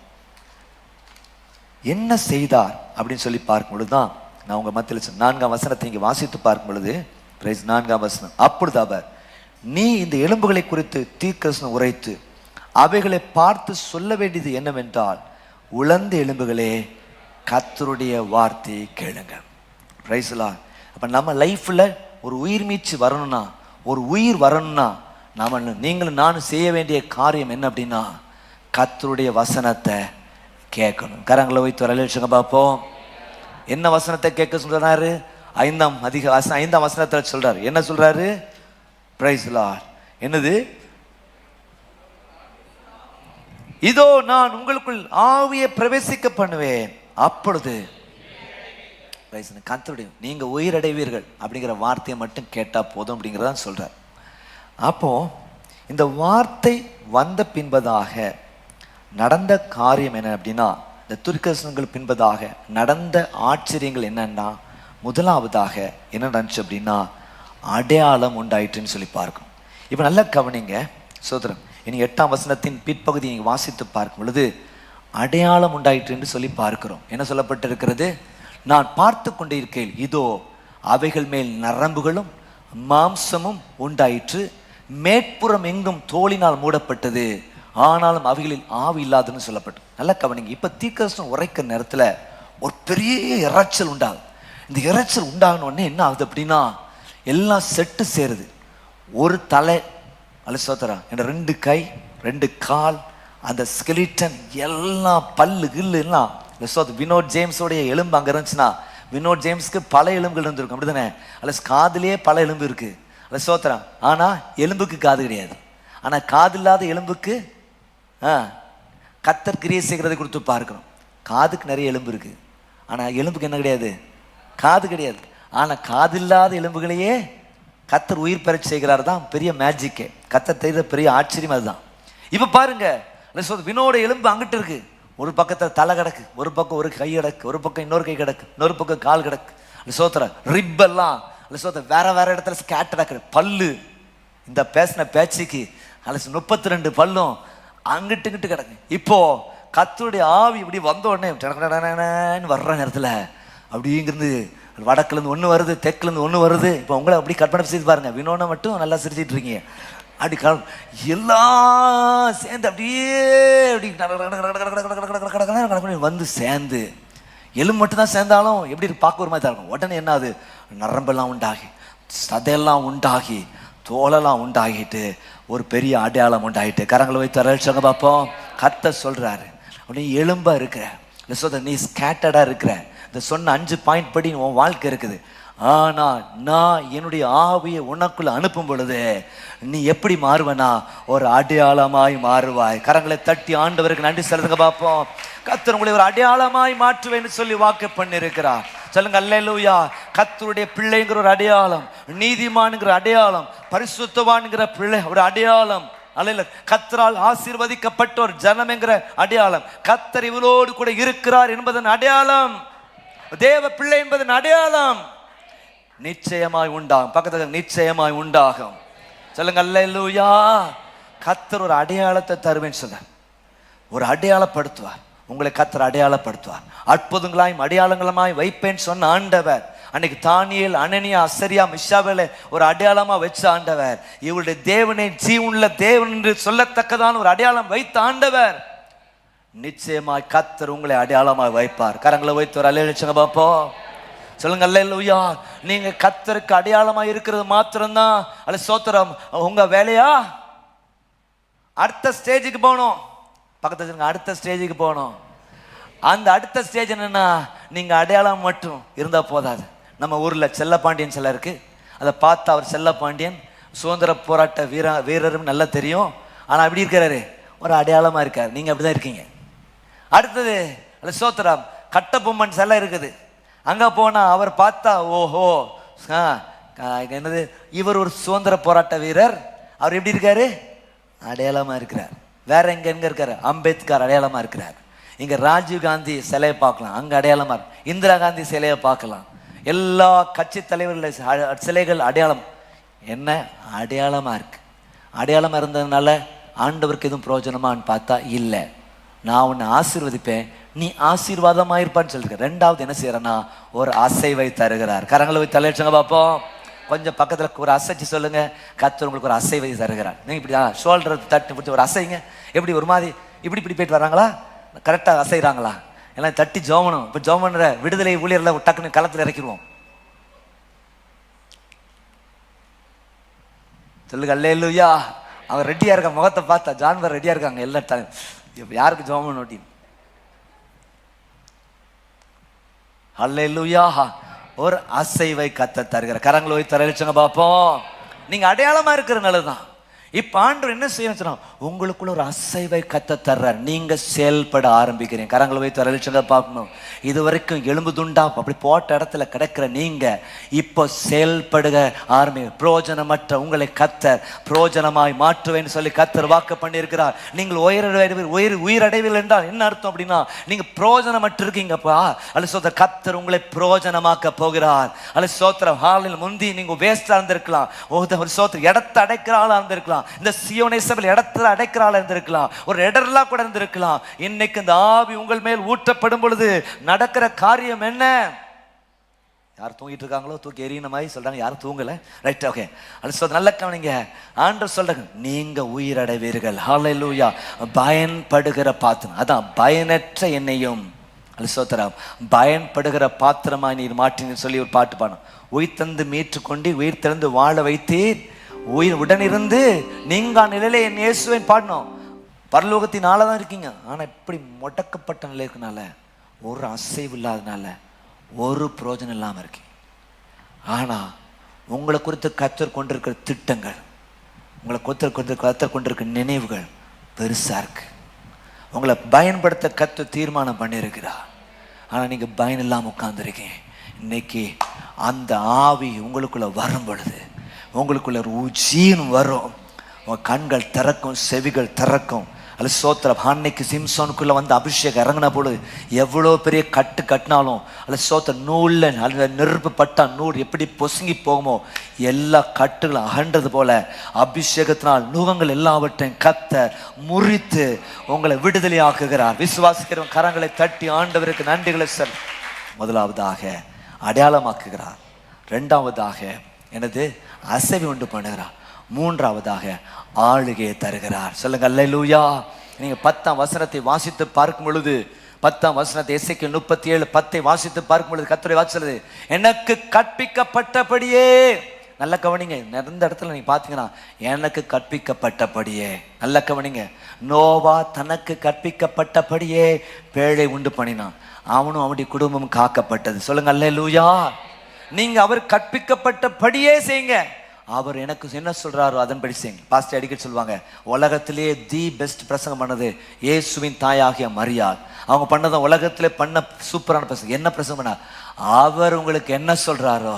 என்ன செய்தார் அப்படின்னு சொல்லி பார்க்கும் பொழுதுதான் நான் உங்க மத்தியில் 4ஆம் வசனத்தை இங்கே வாசித்து பார்க்கும் பொழுது, 4ஆம் வசனம், அப்பொழுது அவர், நீ இந்த எலும்புகளை குறித்து தீர்க்கதரிசனம் உரைத்து அவைகளை பார்த்து சொல்ல வேண்டியது என்னவென்றால், உலர்ந்த எலும்புகளே கர்த்தருடைய வார்த்தையை கேளுங்க. Praise the Lord. அப்ப நம்ம லைஃப்ல ஒரு உயிர் மீட்சி வரணும்னா, ஒரு உயிர் வரணும்னா, நாம நீங்களும் நானும் செய்ய வேண்டிய காரியம் என்ன அப்படின்னா, கர்த்தருடைய வசனத்தை கேட்கணும். கரங்களை வைத்து ஒரு அலைச்சங்க பார்ப்போம். என்ன வசனத்தை கேட்க சொல்றாரு? 5ஆம் வசனத்தில் சொல்றாரு. என்ன சொல்றாரு? Praise the Lord. என்னது? இதோ நான் உங்களுக்குள் ஆவியை பிரவேசிக்க பண்ணுவேன், அப்பொழுது கர்த்தருடைய நீங்க உயிரடைவீர்கள் அப்படிங்கிற வார்த்தையை மட்டும் கேட்டா போதும் அப்படிங்கிறதான் சொல்றார். அப்போ இந்த வார்த்தை வந்த பின்பதாக நடந்த காரியம் என்ன அப்படின்னா, இந்த தீர்க்கதரிசனங்கள் பின்பதாக நடந்த ஆச்சரியங்கள் என்னன்னா, முதலாவதாக என்ன நடந்துச்சு அப்படின்னா, அடையாளம் உண்டாயிற்றுன்னு சொல்லி பார்க்கும். இப்போ நல்லா கவனிங்க. சோதரம். இனி 8ஆம் வசனத்தின் பிற்பகுதியை நீங்க வாசித்து பார்க்கும் பொழுது அடையாளம் உண்டாயிற்று என்று சொல்லி பார்க்கிறோம். என்ன சொல்லப்பட்டிருக்கிறது? நான் பார்த்து கொண்டே இருக்கையில் இதோ அவைகள் மேல் நரம்புகளும் மாம்சமும் உண்டாயிற்று, மேற்புறம் எங்கும் தோலினால் மூடப்பட்டது, ஆனாலும் அவைகளில் ஆவி இல்லாதுன்னு சொல்லப்பட்டது. நல்லா கவனிங்க. இப்ப தீர்க்கதரிசனம் உரைக்கிற நேரத்துல ஒரு பெரிய இரைச்சல் உண்டாகுது. இந்த இரைச்சல் உண்டாகின உடனே என்ன ஆகுது அப்படின்னா, எல்லாம் செட்டு சேருது. ஒரு தலை அலசோத்தரா என்ற 2 கை 2 கால், அந்த ஸ்கெலிட்டன் எல்லாம் பல்லு கில்லு எல்லாம். வினோத் ஜேம்ஸோடைய எலும்பு அங்கே இருந்துச்சுன்னா, வினோத் ஜேம்ஸ்க்கு பல எலும்புகள் இருந்திருக்கும், அப்படிதானே? அல்ல காதுலேயே பல எலும்பு இருக்கு, அல்ல சோத்திரா. ஆனால் எலும்புக்கு காது கிடையாது. ஆனால் காது இல்லாத எலும்புக்கு கத்தர் கிரியை செய்கிறதை கொடுத்து பார்க்கணும். காதுக்கு நிறைய எலும்பு இருக்கு, ஆனால் எலும்புக்கு என்ன கிடையாது? காது கிடையாது. ஆனால் காது இல்லாத எலும்புகளையே கத்தர் உயிர் பெற செய்கிறார். தான் பெரிய மேஜிக்கே, கத்தர் செய்த பெரிய ஆச்சரியம் அதுதான். இப்போ பாருங்க, வினோட எலும்பு அங்கிட்டு இருக்கு, ஒரு பக்கத்தில் தலை கிடக்கு, ஒரு பக்கம் ஒரு கை கிடக்கு, ஒரு பக்கம் இன்னொரு கை கிடக்கு, இன்னொரு பக்கம் கால் கிடக்கு. சோத்திர ரிப்பெல்லாம் வேற வேற இடத்துல ஸ்கேட்டர் ஆக்குற பல்லு. இந்த பேசின பேச்சுக்கு 32 பல்லும் அங்கிட்டு இங்கிட்டு கிடக்கு. இப்போ கத்தருடைய ஆவி இப்படி வந்த உடனே வர்ற நேரத்தில் அப்படிங்கிறது வடக்குலேருந்து ஒன்று வருது, தெற்குலேருந்து ஒன்று வருது. இப்போ உங்களை அப்படி கற்பனை செய்து பாருங்க. வினோனை மட்டும் நல்லா சிரிச்சிட்டு இருக்கீங்க, அப்படி எல்லாம் சேர்ந்து அப்படியே அப்படி வந்து சேர்ந்து எலும்பு மட்டும் தான் சேர்ந்தாலும் எப்படி பார்க்க ஒரு மாதிரி தான் இருக்கும். உடனே என்ன ஆகுது? நரம்பெல்லாம் உண்டாகி, சதையெல்லாம் உண்டாகி, தோலெல்லாம் உண்டாகிட்டு ஒரு பெரிய அடையாளம் உண்டாகிட்டு. கரங்களை வைத்து அரளிச்சாங்க பார்ப்போம். கர்த்தர் சொல்றாரு, அப்படி எலும்பா இருக்கிற, நீ ஸ்கேட்டர்டா இருக்கிற, இந்த சொன்ன 5 பாயிண்ட் படி உன் வாழ்க்கை இருக்குது. ஆனா நான் என்னுடைய ஆவியை உனக்குள்ள அனுப்பும் பொழுது நீ எப்படி மாறுவனா? ஒரு அடையாளமாய் மாறுவாய். கரங்களை தட்டி ஆண்டவருக்கு நன்றி செலுத்துங்க பார்ப்போம். கர்த்தர் உங்களை ஒரு அடையாளமாய் மாற்றுவேன்னு சொல்லி வாக்கு பண்ணிருக்கிறார். சொல்லுங்க அல்லேலூயா. கர்த்தருடைய பிள்ளைங்கிற ஒரு அடையாளம், நீதிமான்ங்கிற அடையாளம், பரிசுத்தவான்ங்கிற பிள்ளை ஒரு அடையாளம், அல்ல கர்த்தரால் ஆசீர்வதிக்கப்பட்ட ஒரு ஜனம் என்கிற அடையாளம், கர்த்தர் இவரோடு கூட இருக்கிறார் என்பதன் அடையாளம், தேவ பிள்ளை என்பதன் அடையாளம் நிச்சயமாய் உண்டாகும். பக்கத்துல நிச்சயமாய் உண்டாகும். சொல்லுங்க அல்லேலூயா. கர்த்தர் ஒரு அடையாளத்தை தருவேன்னு சொல்ல, ஒரு அடையாளப்படுத்துவார் உங்களை. கர்த்தர் அடையாளப்படுத்துவார். அற்புதங்களாயும் அடையாளங்களுமாய் வைப்பேன்னு சொன்ன ஆண்டவர் அன்னைக்கு தானியேல், அனனியா, அசரியா, மிஷாவேலை ஒரு அடையாளமா வச்ச ஆண்டவர். இவருடைய தேவனை ஜீவனுள்ள தேவன் என்று சொல்லத்தக்கதான ஒரு அடையாளம் வைத்த ஆண்டவர். நிச்சயமாய் கர்த்தர் உங்களை அடையாளமாய் வைப்பார். கரங்களை வைத்து ஒரு அல்லேலூயா பார்ப்போம். சொல்லுங்க அல்லேலூயா. நீங்க கர்த்தருக்கு அடையாளமா இருக்கிறது மாத்திரம்தான் அல்ல சோத்திரம் உங்க வேலையா? அடுத்த ஸ்டேஜுக்கு போகணும். பக்கத்துல சொல்லுங்க, அடுத்த ஸ்டேஜுக்கு போகணும். அந்த அடுத்த ஸ்டேஜ் என்னன்னா, நீங்க அடையாளம் மட்டும் இருந்தா போதாது. நம்ம ஊர்ல செல்லப்பாண்டியன் சிலை இருக்கு, அதை பார்த்தா அவர் செல்லப்பாண்டியன் சுதந்திர போராட்ட வீரரும் நல்லா தெரியும். ஆனா அப்படி இருக்கிறாரு, ஒரு அடையாளமா இருக்காரு. நீங்க அப்படிதான் இருக்கீங்க. அடுத்தது அல்ல சோத்திரம் கட்டபொம்மன் சிலை இருக்குது, அங்க போனா அவர் பார்த்தா ஓஹோ என்னது, இவர் ஒரு சுதந்திர போராட்ட வீரர், அவர் எப்படி இருக்காரு? அடையாளமா இருக்கிறார். வேற எங்க இருக்காரு? அம்பேத்கர் அடையாளமா இருக்கிறார். இங்க ராஜீவ் காந்தி சிலையை பார்க்கலாம், அங்க அடையாளமா இருக்கு. இந்திரா காந்தி சிலையை பார்க்கலாம். எல்லா கட்சி தலைவர்கள் சிலைகள் அடையாளம் என்ன? அடையாளமா இருக்கு. அடையாளமா இருந்ததுனால ஆண்டவருக்கு எதுவும் பிரயோஜனமான்னு பார்த்தா இல்லை. நான் உன்னை ஆசீர்வதிப்பேன், நீ ஆசீர்வாதமாயிருப்பான்னு சொல்லிருக்க. 2வது என்ன செய்யறேன்னா, ஒரு அசைவை தருகிறார். கரங்களை போய் தலையடிச்சுங்க பார்ப்போம். கொஞ்சம் பக்கத்துல ஒரு அசைச்சு சொல்லுங்க, கர்த்தர் உங்களுக்கு ஒரு அசைவை தருகிறார். நீங்க இப்படி ஷோல்டர் தட்டி பிடிச்சி ஒரு அசைங்க. எப்படி ஒரு மாதிரி இப்படி போயிட்டு வர்றாங்களா? கரெக்டா அசைறாங்களா? எல்லாம் தட்டி ஜோமனும். இப்ப ஜோமன்ற விடுதலை ஊழியர்ல டக்குன்னு களத்துல இறக்கிடுவோம். சொல்லுங்க அல்லேலூயா. அவன் ரெடியா இருக்க, முகத்தை பார்த்தா ஜான்வர் ரெடியா இருக்காங்க. எல்லா யாருக்கு ஜோமன் ஓட்டி அல்லேலூயா. ஒரு அசைவை கர்த்தர் தருகிற. கரங்களை போய் தரலிச்சுங்க பார்ப்போம். நீங்க அடையாளமா இருக்கிறதுனாலதான் இப்ப ஆண்டவர் என்ன செய்யணும், உங்களுக்குள்ள ஒரு அசைவை கர்த்தர் தர்றார். நீங்க செயல்பட ஆரம்பிக்கிறீங்க. கரங்களை போய் தரலிச்சுங்க பார்க்கணும். இது வரைக்கும் எலும்பு துண்டா அப்படி போட்ட இடத்துல கிடக்கிற நீங்க இப்போ செயல்படுக ஆரம்பி. புரோஜனமற்ற உங்களை கர்த்தர் புரோஜனமாய் மாற்றுவேன்னு சொல்லி கர்த்தர் வாக்கு பண்ணியிருக்கிறார். நீங்கள் உயிரடைவில் என்றால் என்ன அர்த்தம் அப்படின்னா, நீங்க புரோஜனமற்று இருக்கீங்கப்பா. அல்ல சோத்திர கர்த்தர் உங்களை புரோஜனமாக்க போகிறார். அல்ல சோத்திரம் ஹாலில் முந்தி நீங்க வேஸ்டா இருந்திருக்கலாம், ஒரு சோத்திர இடத்தை அடைக்கிற ஆளா இருந்திருக்கலாம். இருந்திருக்கலாம், இந்த சியோனேசபிள் இடத்துல அடைக்கிற ஆளா இருந்திருக்கலாம், ஒரு இடர்லா கூட இருந்திருக்கலாம். இன்னைக்கு இந்த ஆவி உங்கள் மேல் ஊற்றப்படும் பொழுது நடக்கிற காரியம் என்ன? யார் தூங்கிட்டு இருக்காங்களோ தூக்கி எறின மாதிரி சொல்றாங்க, யாரும் தூங்கல. Right, okay. அது சொல்ற நல்ல கவனிங்க. ஆண்டவர் சொல்றாங்க, நீங்க உயிரடைவீர்கள். ஹல்லேலூயா. பயன்படுகிற பாத்திரம், அதான் பயனற்ற என்னையும் சோத்திரம் பயன்படுகிற பாத்திரமா நீர் மாற்றின்னு சொல்லி ஒரு பாட்டு பாடும். உயிர் தந்து மீட்டு கொண்டு உயிர் திறந்து வாழ வைத்தீர், உயிர் உடனிருந்து நீங்கா நிலையில என் இயேசுவேன் பாடணும். பரலோகத்தினால தான் இருக்கீங்க, ஆனா இப்படி முடக்கப்பட்ட நிலை இருக்கனால, ஒரு அசைவு இல்லாதனால, ஒரு பிரயோஜனம் இல்லாம இருக்கு. ஆனா உங்களை குறித்து கர்த்தர் கொண்டிருக்கிற திட்டங்கள், உங்களை கர்த்தர் கொண்டிருக்கிற நினைவுகள் பெருசா இருக்கு. உங்களை பயன்படுத்த கர்த்தர் தீர்மானம் பண்ணியிருக்கிறார். ஆனா நீங்க பயன் இல்லாம உட்கார்ந்துருக்கீங்க. இன்னைக்கு அந்த ஆவி உங்களுக்குள்ள வரும் பொழுது உங்களுக்குள்ள ஒரு ஜீவன் வரும். உங்க கண்கள் திறக்கும், செவிகள் திறக்கும். அல்ல சோத்திரம். அன்னைக்கு சிம்சோனுக்குள்ள வந்து அபிஷேகம் இறங்கின பொழுது எவ்வளோ பெரிய கட்டு கட்டினாலும் அல்ல சோத்திர நூல்ல அல்ல நெருப்பு பட்டா நூல் எப்படி பொசுங்கி போகுமோ எல்லா கட்டுகளும் அகன்றது போல அபிஷேகத்தினால் நுகங்கள் எல்லாவற்றையும் கத்த முறித்து உங்களை விடுதலை ஆக்குகிறார். விசுவாசிக்கிற கரங்களை தட்டி ஆண்டவருக்கு நன்றிகளை சொல். முதலாவதாக அடையாளமாக்குகிறார், இரண்டாவதாக எனது அசைவை உண்டு பண்ணுகிறார், மூன்றாவதாக ஆளுகையை தருகிறார். சொல்லுங்க அல்லேலூயா. நீங்க 10ஆம் வசனத்தை வாசித்து பார்க்கும் பொழுது, 10ஆம் வசனத்தை எசேக்கியேல் 37:10 வாசித்து பார்க்கும் பொழுது கர்த்தருடைய வார்த்தை சொல்லுது, எனக்கு கற்பிக்கப்பட்டபடியே. நல்ல கவனிங்க. நிறைந்த இடத்துல நீங்க பாத்தீங்கன்னா எனக்கு கற்பிக்கப்பட்டபடியே. நல்ல கவனிங்க. நோவா தனக்கு கற்பிக்கப்பட்டபடியே பேழை உண்டு பண்ணினான், அவனும் அவனுடைய குடும்பம் காக்கப்பட்டது. சொல்லுங்க அல்லேலூயா. நீங்க அவர் கற்பிக்கப்பட்டபடியே செய்யுங்க. அவர் எனக்கு என்ன சொல்றாரோ அதன்படி செய்யுங்க. பாஸ்டர் அடிக்கடி சொல்லுவாங்க, உலகத்திலேயே தி பெஸ்ட் பிரசங்கம் பண்ணது இயேசுவின் தாயாகிய மரியாள். அவங்க பண்ணதான் உலகத்திலே பண்ண சூப்பரான பிரசங்கம். என்ன பிரசங்கம் பண்ண? அவர் உங்களுக்கு என்ன சொல்றாரோ.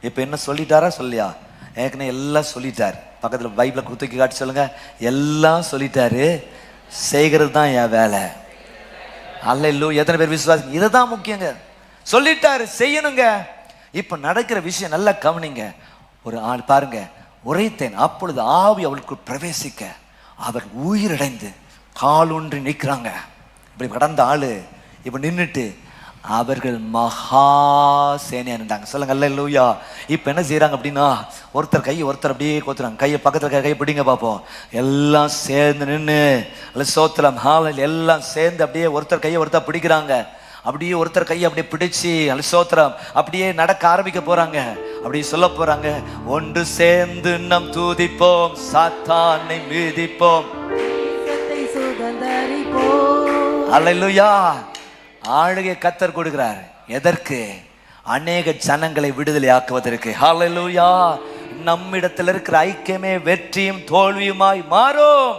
இப்ப என்ன சொல்லிட்டாரா சொல்லியா? ஏற்கனவே எல்லாம் சொல்லிட்டாரு. பக்கத்துல பைபிளை குத்துக்கி காட்டி சொல்லுங்க, எல்லாம் சொல்லிட்டாரு, செய்கிறது தான் என் வேலை. அல்லேலூயா. எத்தனை பேர் விசுவாசி? இதுதான் முக்கியங்க. சொல்லிட்டாரு, செய்யணுங்க. இப்ப நடக்கிற விஷயம் நல்லா கவனிங்க. ஒரு ஆள் பாருங்க, உரைத்தேன், அப்பொழுது ஆவி அவளுக்கு பிரவேசிக்க அவர் உயிரடைந்து காலூன்றி நிற்கிறாங்க. இப்படி கடந்த ஆளு இப்ப நின்றுட்டு அவர்கள் மகா சேனையா நின்றாங்க. சொல்லுங்க அல்லேலூயா. இப்ப என்ன செய்யறாங்க அப்படின்னா, ஒருத்தர் கையை ஒருத்தர் அப்படியே கோத்துறாங்க. கையை பக்கத்துல கையை பிடிங்க பார்ப்போம். எல்லாம் சேர்ந்து நின்று அல்ல சோத்திரம் ஹாலில் எல்லாம் சேர்ந்து அப்படியே ஒருத்தர் கையை ஒருத்தர் பிடிக்கிறாங்க. அப்படியே ஒருத்தர் கையை அப்படியே பிடிச்சு அல்ல சோத்திரம் அப்படியே நடக்க ஆரம்பிக்க போறாங்க. அப்படியே சொல்ல போறாங்க, ஒன்று சேர்ந்து நம் தூதிப்போம், சாத்தானை மீதிப்போம். அல்லேலூயா. ஆளுகை கர்த்தர் கொடுக்கிறார். எதற்கு? அநேக ஜனங்களை விடுதலை ஆக்குவதற்கு. ஹல்லேலூயா. நம்மிடத்தில் இருக்கிற ஐக்கியமே வெற்றியும் தோல்வியுமாய் மாறும்.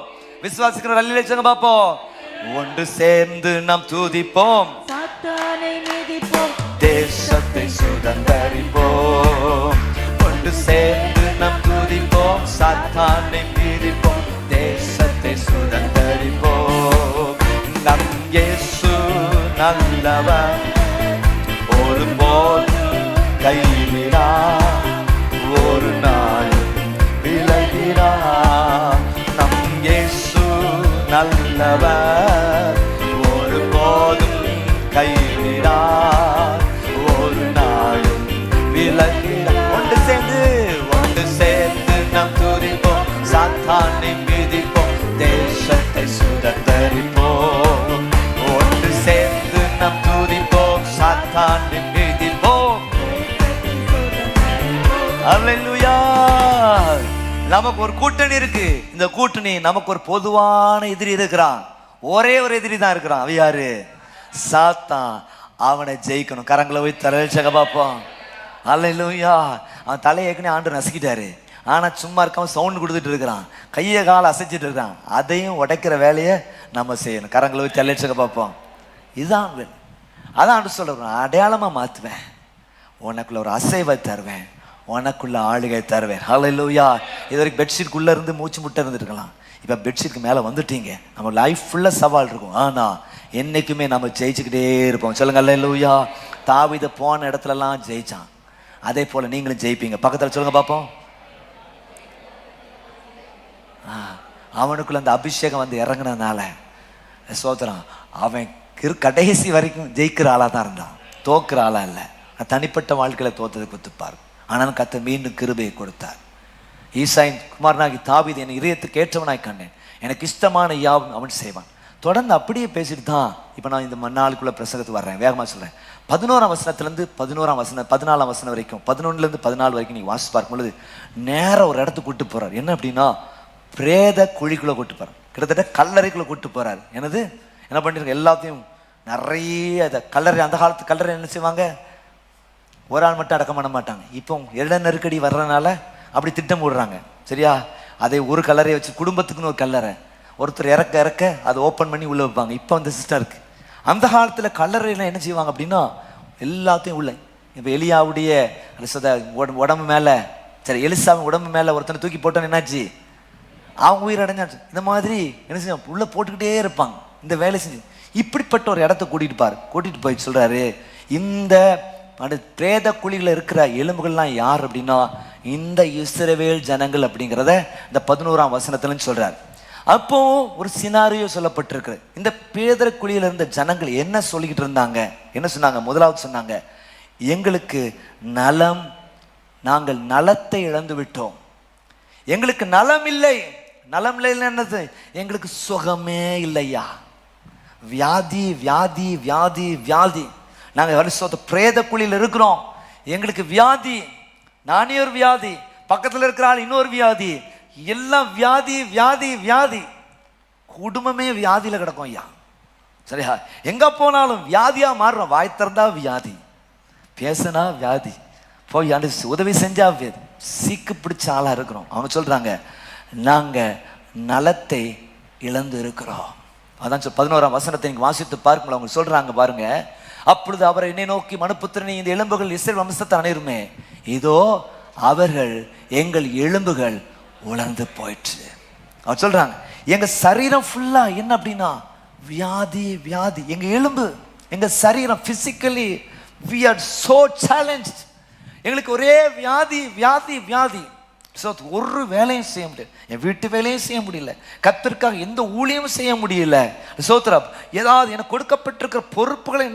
விசுவாசிக்கிற அல்லேலூயா சொல்லுங்க பாப்போம். ஒன்று சேர்ந்து நாம் தூதிப்போம், சாத்தானை மீதிப்போம், தேசத்தை சுதந்தரிப்போம். ஒன்று சேர்ந்து நாம் தூதிப்போம், சாத்தானை மீதிப்போம், தேசத்தை சுதந்தரிப்போம். நம் இயேசு நல்லவர், ஒருபோதும் கைவிடா, ஒரு நாள் விலகிறா. நம் இயேசு நல்லவர், ஒருபோதும் கைவிடா, ஒரு நாளும் விலகிறா. ஒன்று சேர்ந்து நாம் துதிப்போம், சாத்தானை மிதிப்போம், தேசத்தை சுதந்தரிப்போம். ஒன்று சேர்ந்து நாம் துதிப்போம், சாத்தானை மிதிப்போம். அல்லேலூயா. நமக்கு ஒரு கூட்டணி இருக்கு. இந்த கூட்டணி நமக்கு ஒரு பொதுவான எதிரி இருக்கிறான். ஒரே ஒரு எதிரி தான் இருக்கிறான். அவ யாரு? சாத்தான். அவனை ஜெயிக்கணும். கரங்களை போய் தலைச்சக பார்ப்போம். அல்லேலூயா. அவன் தலையை ஏற்கனவே ஆண்டு நசுக்கிட்டாரு. ஆனா சும்மா இருக்காம சவுண்ட் கொடுத்துட்டு இருக்கிறான், கையை காலை அசைச்சிட்டு இருக்கிறான். அதையும் உடைக்கிற வேலையை நம்ம செய்யணும். கரங்களை போய் தலைச்சக பார்ப்போம். இதுதான் அதான் ஆண்டு சொல்றேன், அடையாளமா மாத்துவேன், உனக்குள்ள ஒரு அசைவை தருவேன், உனக்குள்ள ஆளுகை தருவேன். ஹல்லேலூயா. இது வரைக்கும் பெட்ஷீட்குள்ள இருந்து மூச்சு முட்டை இருந்துருக்கலாம். இப்போ பெட்ஷீட்க்கு மேலே வந்துட்டீங்க. நம்ம லைஃப் ஃபுல்லாக சவால் இருக்கும், ஆனால் என்றைக்குமே நம்ம ஜெயிச்சுக்கிட்டே இருப்போம். சொல்லுங்க அல்லேலூயா. தாவீது போன இடத்துலலாம் ஜெயிச்சான், அதே போல் நீங்களும் ஜெயிப்பீங்க. பக்கத்தில் சொல்லுங்க பார்ப்போம். அவனுக்குள்ள அந்த அபிஷேகம் வந்து இறங்குனதுனால சோதரம் அவன் கடைசி வரைக்கும் ஜெயிக்கிற ஆளா தான் இருந்தான், தோக்குற ஆளா இல்லை. தனிப்பட்ட வாழ்க்கையில தோத்ததை குத்துப்பார். ஆனாலும் கர்த்தர் மீண்டும் கிருபையை கொடுத்தார். ஈசாயின் குமாரனாகி தாவீது என் இதயத்துக்கு ஏற்றவனாய் கண்டேன், எனக்கு இஷ்டமான யாவும் அவன் செய்வான். தொடர்ந்து அப்படியே பேசிட்டு தான் இப்போ நான் இந்த நாளுக்குள்ள பிரசங்கத்துக்கு வர்றேன். வேகமாக சொல்றேன். 11ஆம் வசனத்திலேருந்து 11ஆம் வசனம் 14ஆம் வசனம் வரைக்கும் 11லேருந்து 14 வரைக்கும் நீங்க வாசிச்சு பார்க்கும் பொழுது நேரம் ஒரு இடத்துக்கு கூட்டு போறார். என்ன அப்படின்னா பிரேத குழிக்குள்ள கூட்டு போறார், கிட்டத்தட்ட கல்லறைக்குள்ள கூட்டு போறாரு. என்னது என்ன பண்ணிருக்க எல்லாத்தையும் நிறைய கல்லறை, அந்த காலத்து கல்லறை என்ன செய்வாங்க, ஒரு ஆள் மட்டும் அடக்கம் பண்ண மாட்டாங்க. இப்போ இட நெருக்கடி வர்றதுனால அப்படி திட்டம் போடுறாங்க, சரியா? அதை ஒரு கல்லறையை வச்சு குடும்பத்துக்குன்னு ஒரு கல்லறை, ஒருத்தர் இறக்க இறக்க அதை ஓப்பன் பண்ணி உள்ள வைப்பாங்க. இப்போ அந்த சிஸ்டம் இருக்கு. அந்த காலத்துல கல்லறையில என்ன செய்வாங்க அப்படின்னா எல்லாத்தையும் உள்ள, இப்போ எலியாவுடைய உடம்பு மேல, சரி எலிசாவின் உடம்பு மேல ஒருத்தனை தூக்கி போட்டோன்னு என்னாச்சு, அவங்க உயிர் அடைஞ்சாச்சு. இந்த மாதிரி என்ன செய்வாங்க, உள்ள போட்டுக்கிட்டே இருப்பாங்க இந்த வேலை செஞ்சு. இப்படிப்பட்ட ஒரு இடத்த கூட்டிட்டு போய் சொல்றாரு, இந்த பிரேத குழிகளை இருக்கிற எலும்புகள்லாம் யார் அப்படின்னா இந்த இஸ்ரவேல் ஜனங்கள் அப்படிங்கிறத இந்த 11ஆம் வசனத்துல சொல்றாரு. அப்போ ஒரு சினாரியோ சொல்லப்பட்டிருக்கு. இந்த பிரேத குழியில இருந்த ஜனங்கள் என்ன சொல்லிக்கிட்டு இருந்தாங்க, என்ன சொன்னாங்க? முதலாவது சொன்னாங்க, எங்களுக்கு நலம், நாங்கள் நலத்தை இழந்து விட்டோம், எங்களுக்கு நலம் இல்லை. நலம் இல்லை என்னது, எங்களுக்கு சுகமே இல்லையா, வியாதி வியாதி வியாதி வியாதி. நாங்கள் வருஷத்தை பிரேத குழியில் இருக்கிறோம், எங்களுக்கு வியாதி, நானே ஒரு வியாதி, பக்கத்தில் இருக்கிற ஆள் இன்னொரு வியாதி, எல்லாம் வியாதி வியாதி வியாதி, குடும்பமே வியாதியில கிடக்கும் ஐயா, சரியா? எங்க போனாலும் வியாதியா மாறுறோம். வாய் திறந்தா வியாதி, பேசினா வியாதி, போய் உதவி செஞ்சா வியாதி, சீக்கு பிடிச்ச ஆளா இருக்கிறோம். அவங்க சொல்றாங்க, நாங்க நலத்தை இழந்து இருக்கிறோம். அதான் 11ஆம் வசனத்தை நீங்க வாசித்து பார்க்கும்போது அவங்க சொல்றாங்க பாருங்க, அப்பொழுது அவரை என்னை நோக்கி, மனுபுத்திரனே, இந்த எலும்புகள் இஸ்ரவேல் வம்சத்தை அனைவருமே, இதோ அவர்கள் எங்கள் எலும்புகள் உலர்ந்து போயிற்று. அவர் சொல்றாங்க, எங்க சரீரம் ஃபுல்லா என்ன அப்படின்னா வியாதி வியாதி, எங்க எலும்பு எங்க சரீரம் physically we are so challenged, எங்களுக்கு ஒரே வியாதி வியாதி வியாதி. ஒரு வேலையும் செய்ய முடியல, என் வீட்டு வேலையும் செய்ய முடியல, கர்த்தருக்காக எந்த ஊழியமும் செய்ய முடியல. சோத்ரம், ஏதாவது எனக்கு கொடுக்கப்பட்டிருக்கிற பொறுப்புகளை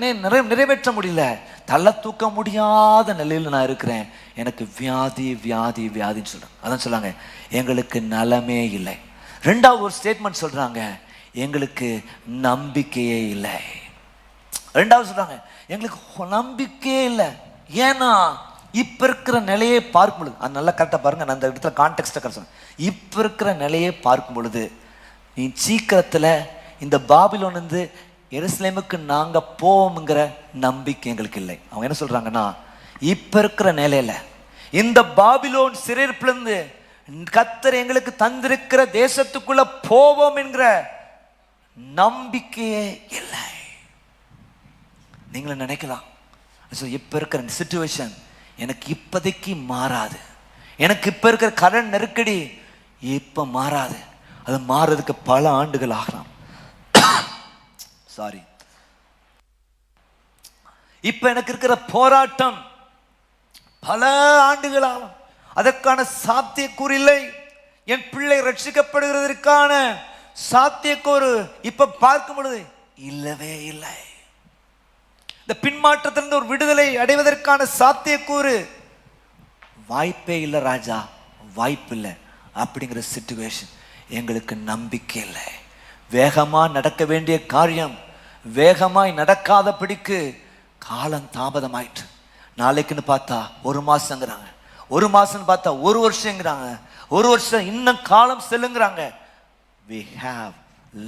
நிறைவேற்ற முடியல, தள்ள தூக்க முடியாத நிலையில் நான் இருக்கிறேன், எனக்கு வியாதி வியாதி வியாதின்னு சொல்றேன். அதான் சொல்றாங்க, எங்களுக்கு நலமே இல்லை. ரெண்டாவது ஒரு ஸ்டேட்மெண்ட் சொல்றாங்க, எங்களுக்கு நம்பிக்கையே இல்லை. ரெண்டாவது சொல்றாங்க, எங்களுக்கு நம்பிக்கையே இல்லை. ஏன்னா இப்ப இருக்கிற நிலையை பார்க்கும் பொழுது, அது நல்லா கரெக்டா பாருங்க, நான் அந்த இடத்துல கான்டெக்ஸ்ட கரெக்ட். இப்ப இருக்கிற நிலையை பார்க்கும் பொழுது நீ சீக்கிரத்துல இந்த பாபிலோன் இருந்து எருசலேமுக்கு நாங்க போவோம்ங்கிற நம்பிக்கை எங்களுக்கு இல்லை. அவங்க என்ன சொல்றாங்கன்னா, இப்ப இருக்கிற நிலையில இந்த பாபிலோன் சிறைப்பிலிருந்து கர்த்தர் எங்களுக்கு தந்திருக்கிற தேசத்துக்குள்ள போவோம் என்கிற நம்பிக்கையே இல்லை. நீங்களும் நினைக்கலாம், இப்ப இருக்கிற சிச்சுவேஷன் எனக்கு இப்போதைக்கு மாறாது, எனக்கு இப்ப இருக்கிற கடன் நெருக்கடி இப்ப மாறாது, அது மாறதுக்கு பல ஆண்டுகள் ஆகலாம். சாரி, இப்ப எனக்கு இருக்கிற போராட்டம் பல ஆண்டுகள் ஆகலாம், அதற்கான சாத்தியக்கூறு இல்லை. என் பிள்ளை ரட்சிக்கப்படுகிறதற்கான சாத்தியக்கூறு இப்ப பார்க்கும் பொழுது இல்லவே இல்லை. இந்த பின்மாற்றத்திலிருந்து ஒரு விடுதலை அடைவதற்கான சாத்தியக்கூறு வாய்ப்பே இல்லை ராஜா, வாய்ப்பு இல்லை. அப்படிங்கிற சிச்சுவேஷன், எங்களுக்கு நம்பிக்கை இல்லை. வேகமா நடக்க வேண்டிய காரியம் வேகமாய் நடக்காதபடிக்கு காலம் தாமதமாயிட்டு. நாளைக்குன்னு பார்த்தா 1 மாசங்கிறாங்க, 1 மாசம் பார்த்தா 1 வருஷங்கிறாங்க, 1 வருஷம் இன்னும் காலம் செல்லுங்கிறாங்க. we have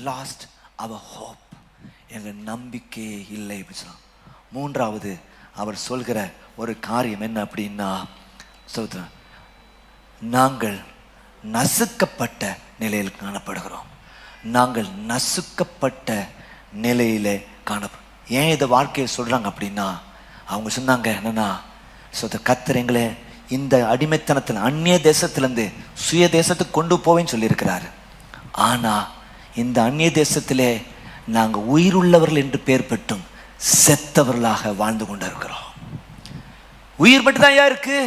lost our hope, எங்க நம்பிக்கையே இல்லை. மூன்றாவது அவர் சொல்கிற ஒரு காரியம் என்ன அப்படின்னா, நாங்கள் நசுக்கப்பட்ட நிலையில் காணப்படுகிறோம், நாங்கள் நசுக்கப்பட்ட நிலையிலே காணப்படும். ஏன் இதை வாழ்க்கையை சொல்றாங்க அப்படின்னா, அவங்க சொன்னாங்க என்னன்னா, கர்த்தர் எங்களை இந்த அடிமைத்தனத்தில் அந்நிய தேசத்திலிருந்து சுய தேசத்துக்கு கொண்டு போவேன்னு சொல்லியிருக்கிறாரு. ஆனா இந்த அந்நிய தேசத்திலே நாங்கள் உயிருள்ளவர்கள் என்று பெயர் பெற்றும் செத்தவர்களாக வாழ்ந்து கொண்டிருக்கிறோம். உயிர் மட்டும் தான் இருக்கு,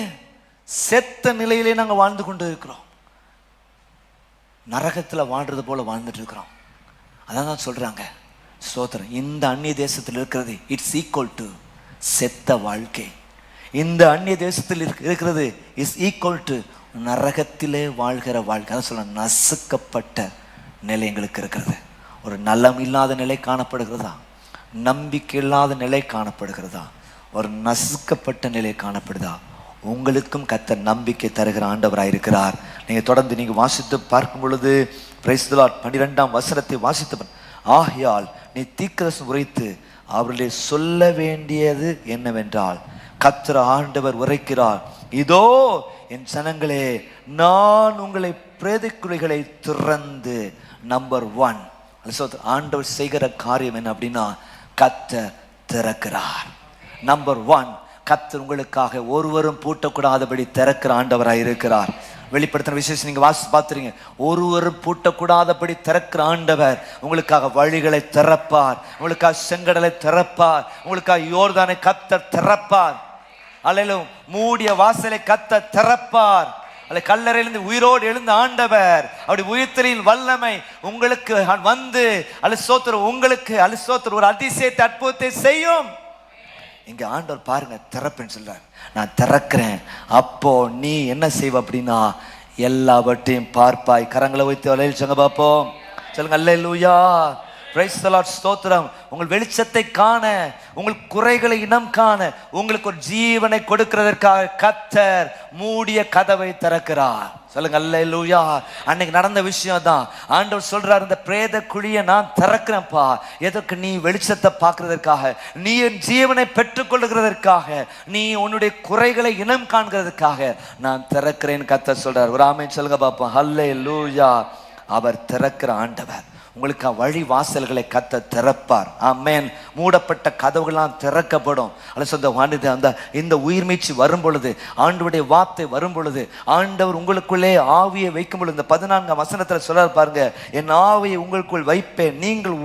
செத்த நிலையிலே நாங்கள் வாழ்ந்து கொண்டு இருக்கிறோம். நரகத்தில் வாழ்றது போல வாழ்ந்துட்டு இருக்கிறோம். அதான் தான் சொல்றாங்க ஸ்தோத்திரம், இந்த அந்நிய தேசத்தில் இருக்கிறது இட்ஸ் ஈக்குவல் டு செத்த வாழ்க்கை. இந்த அந்நிய தேசத்தில் இருக்கிறது இஸ் ஈக்குவல் டு நரகத்திலே வாழ்கிற வாழ்க்கை. அதான் சொல்ல, நசுக்கப்பட்ட நிலை எங்களுக்கு இருக்கிறது. ஒரு நலம் இல்லாத நிலை காணப்படுகிறதா, நம்பிக்கை இல்லாத நிலை காணப்படுகிறதா, ஒரு நசுக்கப்பட்ட நிலை காணப்படுதா? உங்களுக்கும் கர்த்தர் நம்பிக்கை தருகிற ஆண்டவராக இருக்கிறார். நீங்கள் தொடர்ந்து நீங்கள் வாசித்து பார்க்கும் பொழுது பிரைஸ் தி லார்ட் 12ஆம் வசனத்தை வாசித்து, ஆகையால் நீ தீர்க்கதரிசனம் உரைத்து அவர்களே சொல்ல வேண்டியது என்னவென்றால், கர்த்தர் ஆண்டவர் உரைக்கிறார், இதோ என் ஜனங்களே, நான் உங்களை பிரேதக்குழிகளை திறந்து. நம்பர் 1 ஆண்டவர் செய்கிற காரியம் என்ன அப்படின்னா, கர்த்தர் திறக்கிறார். நம்பர் 1, கர்த்தர் உங்களுக்காக ஒருவரும் பூட்டக்கூடாதபடி திறக்கிற ஆண்டவராக இருக்கிறார். வெளிப்படுத்தின விசேஷம் நீங்க வாசி பார்த்துறீங்க. ஒருவரும் பூட்டக்கூடாதபடி திறக்கிற ஆண்டவர் உங்களுக்காக வழிகளை திறப்பார், உங்களுக்காக செங்கடலை திறப்பார், உங்களுக்காக யோர்தானை கர்த்தர் திறப்பார். அல்லேலூயா. மூடிய வாசலை கர்த்தர் திறப்பார். அல்ல கல்லறையிலிருந்து உயிரோடு எழுந்த ஆண்டவர் அப்படி உயிர்த்தலின் வல்லமை உங்களுக்கு வந்து அலிசோத்தர் உங்களுக்கு அலிசோத்தர் ஒரு அதிசயத்தை அற்புதத்தை செய்யும். இங்க ஆண்டவர் பாருங்க, திறப்பேன்னு சொல்றார். நான் திறக்கிறேன். அப்போ நீ என்ன செய்வ அப்படின்னா, எல்லாவற்றையும் பார்ப்பாய். கரங்களை வைத்து வலையில் சொங்க பார்ப்போம். சொல்லுங்க அல்லேலூயா. Praise the Lord. ஸ்தோத்திரம். உங்கள் வெளிச்சத்தை காண, உங்கள் குறைகளை இனம் காண, உங்களுக்கு ஒரு ஜீவனை கொடுக்கிறதற்காக கர்த்தர் மூடிய கதவை திறக்கிறார். சொல்லுங்க அல்லேலூயா. அன்னைக்கு நடந்த விஷயம் தான். ஆண்டவர் சொல்றார், இந்த பிரேத குழியை நான் திறக்கிறேன்ப்பா. எதற்கு? நீ வெளிச்சத்தை பார்க்கிறதற்காக, நீ என் ஜீவனை பெற்றுக்கொள்ளுகிறதற்காக, நீ உன்னுடைய குறைகளை இனம் காண்கிறதுக்காக நான் திறக்கிறேன்னு கர்த்தர் சொல்றார். ஒரு ஆமென் சொல்லுங்க பார்ப்போம். அல்லேலூயா. அவர் திறக்கிற ஆண்டவர். உங்களுக்கு வழி வாசல்களை கர்த்தர் திறப்பார். ஆமென். மூடப்பட்ட கதவுகள்லாம் திறக்கப்படும். அந்த இந்த உயிர் மீட்சி வரும் பொழுது, ஆண்டவருடைய வார்த்தை வரும் பொழுது, ஆண்டவர் உங்களுக்குள்ளே ஆவியை வைக்கும் பொழுது, இந்த 14ஆம் வசனத்தில் சொல்றாரு பாருங்க, என் ஆவியை உங்களுக்குள் வைப்பேன், நீங்கள்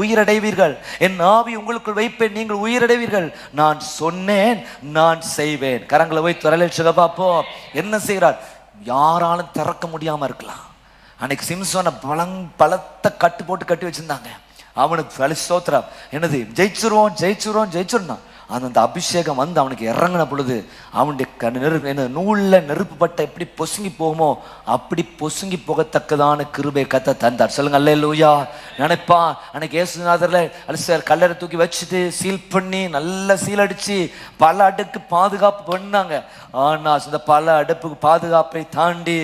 உயிரடைவீர்கள். என் ஆவி உங்களுக்குள் வைப்பேன், நீங்கள் உயிரடைவீர்கள். நான் சொன்னேன், நான் செய்வேன். கரங்களை வைத்து வரலேற்ற பார்ப்போம். என்ன செய்கிறார்? யாராலும் திறக்க முடியாம இருக்கலாம். அன்னைக்கு சிம்சோனை பலத்த கட்டு போட்டு கட்டி வச்சிருந்தாங்க. அவனுக்கு ஸ்தோத்திரம், என்னது ஜெயிச்சிருவோம். அந்த அபிஷேகம் வந்து அவனுக்கு இறங்கின பொழுது அவனுடைய நூலில் நெருப்பு பட்ட எப்படி பொசுங்கி போகுமோ அப்படி பொசுங்கி போகத்தக்கதான கிருபை கத்த தந்தார். சொல்லுங்க அல்லேலூயா. நினைப்பா அன்னைக்கு இயேசுநாதரில் கல்லறை தூக்கி வச்சுட்டு சீல் பண்ணி நல்ல சீல் அடிச்சு பல அடுக்கு பாதுகாப்பு பண்ணாங்க. ஆனால் இந்த பல அடுப்புக்கு பாதுகாப்பை தாண்டி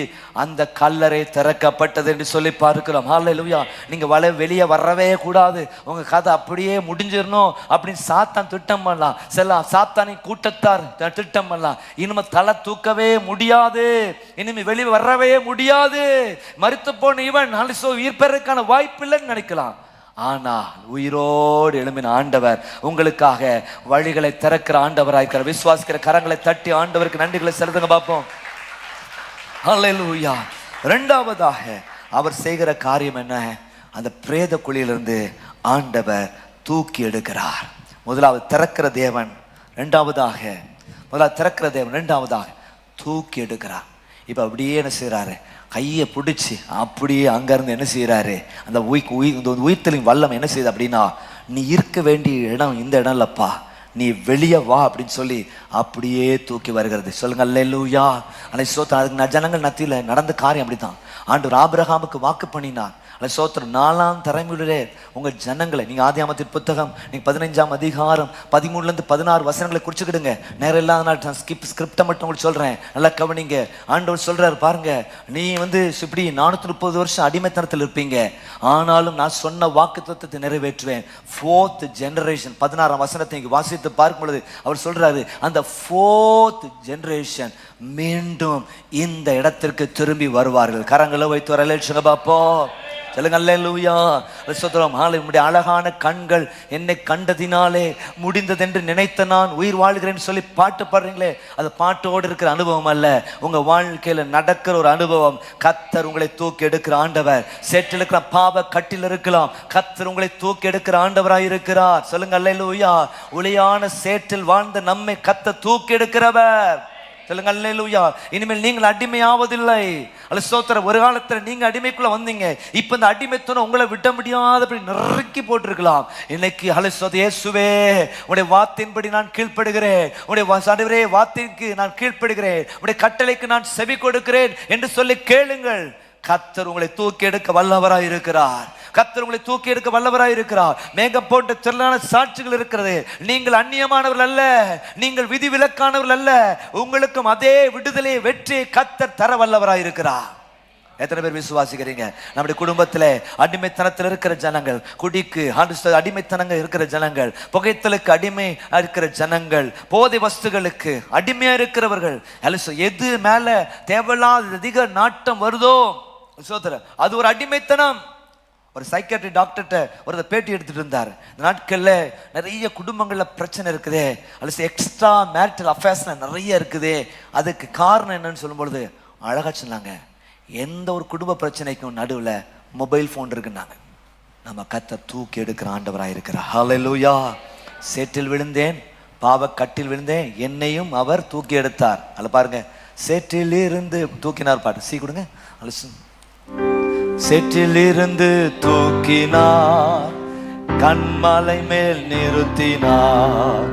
அந்த கல்லறை திறக்கப்பட்டது என்று சொல்லி பார்க்கிறோம். அல்லேலூயா. நீங்க வெளியே வரவே கூடாது, உங்க கதை அப்படியே முடிஞ்சிடணும் அப்படின்னு சாத்தான் திட்டம் பண்ணலாம். சாத்தானி கூட்டத்தார் திட்டம் பண்ணலாம். இனிமே தலை தூக்கவே முடியாது, இனிமே வெளியே வரவே முடியாது, மரித்து போன இவன் உயிர் பெறக்கான வாய்ப்பு இல்லைன்னு நினைக்கலாம். ஆனால் உயிரோடு எழும்பின ஆண்டவர் உங்களுக்காக வழிகளை திறக்கிற ஆண்டவராயிருக்கிறார். விசுவாசிக்கிற கரங்களை தட்டி ஆண்டவருக்கு நன்றிகளை செலுத்துங்க பார்ப்போம். அல்லேலூயா. இரண்டாவதாக அவர் செய்கிற காரியம் என்ன? அந்த பிரேத குழியிலிருந்து ஆண்டவர் தூக்கி எடுக்கிறார். முதலாவது திறக்கிற தேவன், இரண்டாவதாக தூக்கி எடுக்கிறார். இப்ப அப்படியே என்ன செய்யறாரு? கையை பிடிச்சி அப்படியே அங்கிருந்து என்ன செய்யறாரு? அந்த உயிர்த்தலின் வல்லம் என்ன செய்யுது அப்படின்னா, நீ இருக்க வேண்டிய இடம் இந்த இடம் இல்லப்பா, நீ வெளியே வா அப்படின்னு சொல்லி அப்படியே தூக்கி வருகிறது. சொல்லுங்க அல்லேலூயா. அதுக்கு ஜனங்கள் நத்தியில நடந்த காரியம் அப்படித்தான். ஆண்டவர் ஆபிரகாமுக்கு வாக்கு பண்ணினார். சோத்திரம் 4ஆம் தலைமுறையிலே உங்க ஜனங்களை, நீங்க ஆதியாகமத்தின் புத்தகம் நீங்க 15ஆம் அதிகாரம் 13 16 வசனங்களை குறிச்சுக்கிடுங்க. நேரம் இல்லாத ஸ்கிரிப்டை மட்டும் உங்களுக்கு சொல்றேன், நல்லா கவனிங்க. ஆண்டவர் சொல்றாரு பாருங்க, நீ இப்படி 430 வருஷம் அடிமைத்தனத்தில் இருப்பீங்க, ஆனாலும் நான் சொன்ன வாக்குத்தத்தத்தை நிறைவேற்றுவேன். 4th generation 16ஆம் வசனத்தை இங்க வாசித்து பார்க்கும் பொழுது அவர் சொல்றாரு, அந்த 4th generation மீண்டும் இந்த இடத்திற்கு திரும்பி வருவார்கள். கரங்களை வைத்து வரலேற்ற பார்ப்போம். சொல்லுங்க அல்லேலூயா. உம்முடைய அழகான கண்கள் என்னை கண்டதினாலே முடிந்ததென்று நினைத்த நான் உயிர் வாழ்கிறேன்னு சொல்லி பாட்டு பாடுறீங்களே, அது பாட்டோடு இருக்கிற அனுபவம் அல்ல, உங்க வாழ்க்கையில நடக்கிற ஒரு அனுபவம். கர்த்தர் உங்களை தூக்கி எடுக்கிற ஆண்டவர். சேற்றில் இருக்கிற பாவ கட்டில் இருக்கலாம், கர்த்தர் உங்களை தூக்கி எடுக்கிற ஆண்டவராய் இருக்கிறார். சொல்லுங்க அல்லேலூயா. ஒளியான சேற்றில் வாழ்ந்த நம்மை கர்த்தர் தூக்கி எடுக்கிறவர். சொல்லுங்க அல்லேலூயா. இனிமேல் நீங்கள் அடிமையாவதில்லை. அல்ல ஸ்தோத்திரம். ஒரு காலத்துல நீங்க அடிமைக்குள்ள வந்தீங்க, இப்ப இந்த அடிமைத்தனம் உங்களை விட முடியாதபடி நறுக்கி போட்டிருக்கலாம். இன்னைக்கு அல்ல இயேசுவே, உடைய வார்த்தையின்படி நான் கீழ்ப்படுகிறேன், உடைய வார்த்தைக்கு நான் கீழ்ப்படுகிறேன், உடைய கட்டளைக்கு நான் செவி கொடுக்கிறேன் என்று சொல்லி கேளுங்கள். கர்த்தர் உங்களை தூக்கி எடுக்க வல்லவராய் இருக்கிறார். கர்த்தர் உங்களை தூக்கி எடுக்க வல்லவராய் இருக்கிறார். மேகம் போன்ற திரளான சாட்சிகள் இருக்கிறது. நீங்கள் அந்நியமானவர்கள் அல்ல, நீங்கள் விதிவிலக்கானவர்கள் அல்ல. உங்களுக்கும் அதே விடுதலை வெற்றி கர்த்தர் தர வல்லவராய் இருக்கிறார். எத்தனை பேர் விசுவாசிக்கிறீங்க? நம்முடைய குடும்பத்தில் அடிமைத்தனத்தில் இருக்கிற ஜனங்கள், குடிக்கு அடிமைத்தனங்கள் இருக்கிற ஜனங்கள், புகைத்தலுக்கு அடிமை இருக்கிற ஜனங்கள், போதை வஸ்துகளுக்கு அடிமையா இருக்கிறவர்கள், எது மேல தேவையில்லாத அதிக நாட்டம் வருதோ அது ஒரு அடிமைத்தனம். ஒரு சைக்காட்ரி டாக்டர்கிட்ட ஒரு பேட்டி எடுத்துட்டு இருந்தார். இந்த நாட்கள்ல நிறைய குடும்பங்கள்ல பிரச்சனை இருக்குதே, அல்லது எக்ஸ்ட்ரா மேரிட்டல் அஃபேர்ஸ்ல நிறைய இருக்குதே, அதுக்கு காரணம் என்னன்னு சொல்லும்பொழுது அழகா சொன்னாங்க, எந்த ஒரு குடும்ப பிரச்சனைக்கும் நடுவில் மொபைல் ஃபோன் இருக்குன்னாங்க. நம்ம கர்த்தர் தூக்கி எடுக்கிற ஆண்டவராக இருக்கிறார். ஹல்லேலூயா. சேற்றில் விழுந்தேன், பாவ கட்டில் விழுந்தேன், என்னையும் அவர் தூக்கி எடுத்தார். அதில் பாருங்க, சேற்றில் இருந்து தூக்கினார். பாட்டு சீ கொடுங்க. சேற்றில் இருந்து தூக்கினார், கண்மலை மேல் நிறுத்தினார்.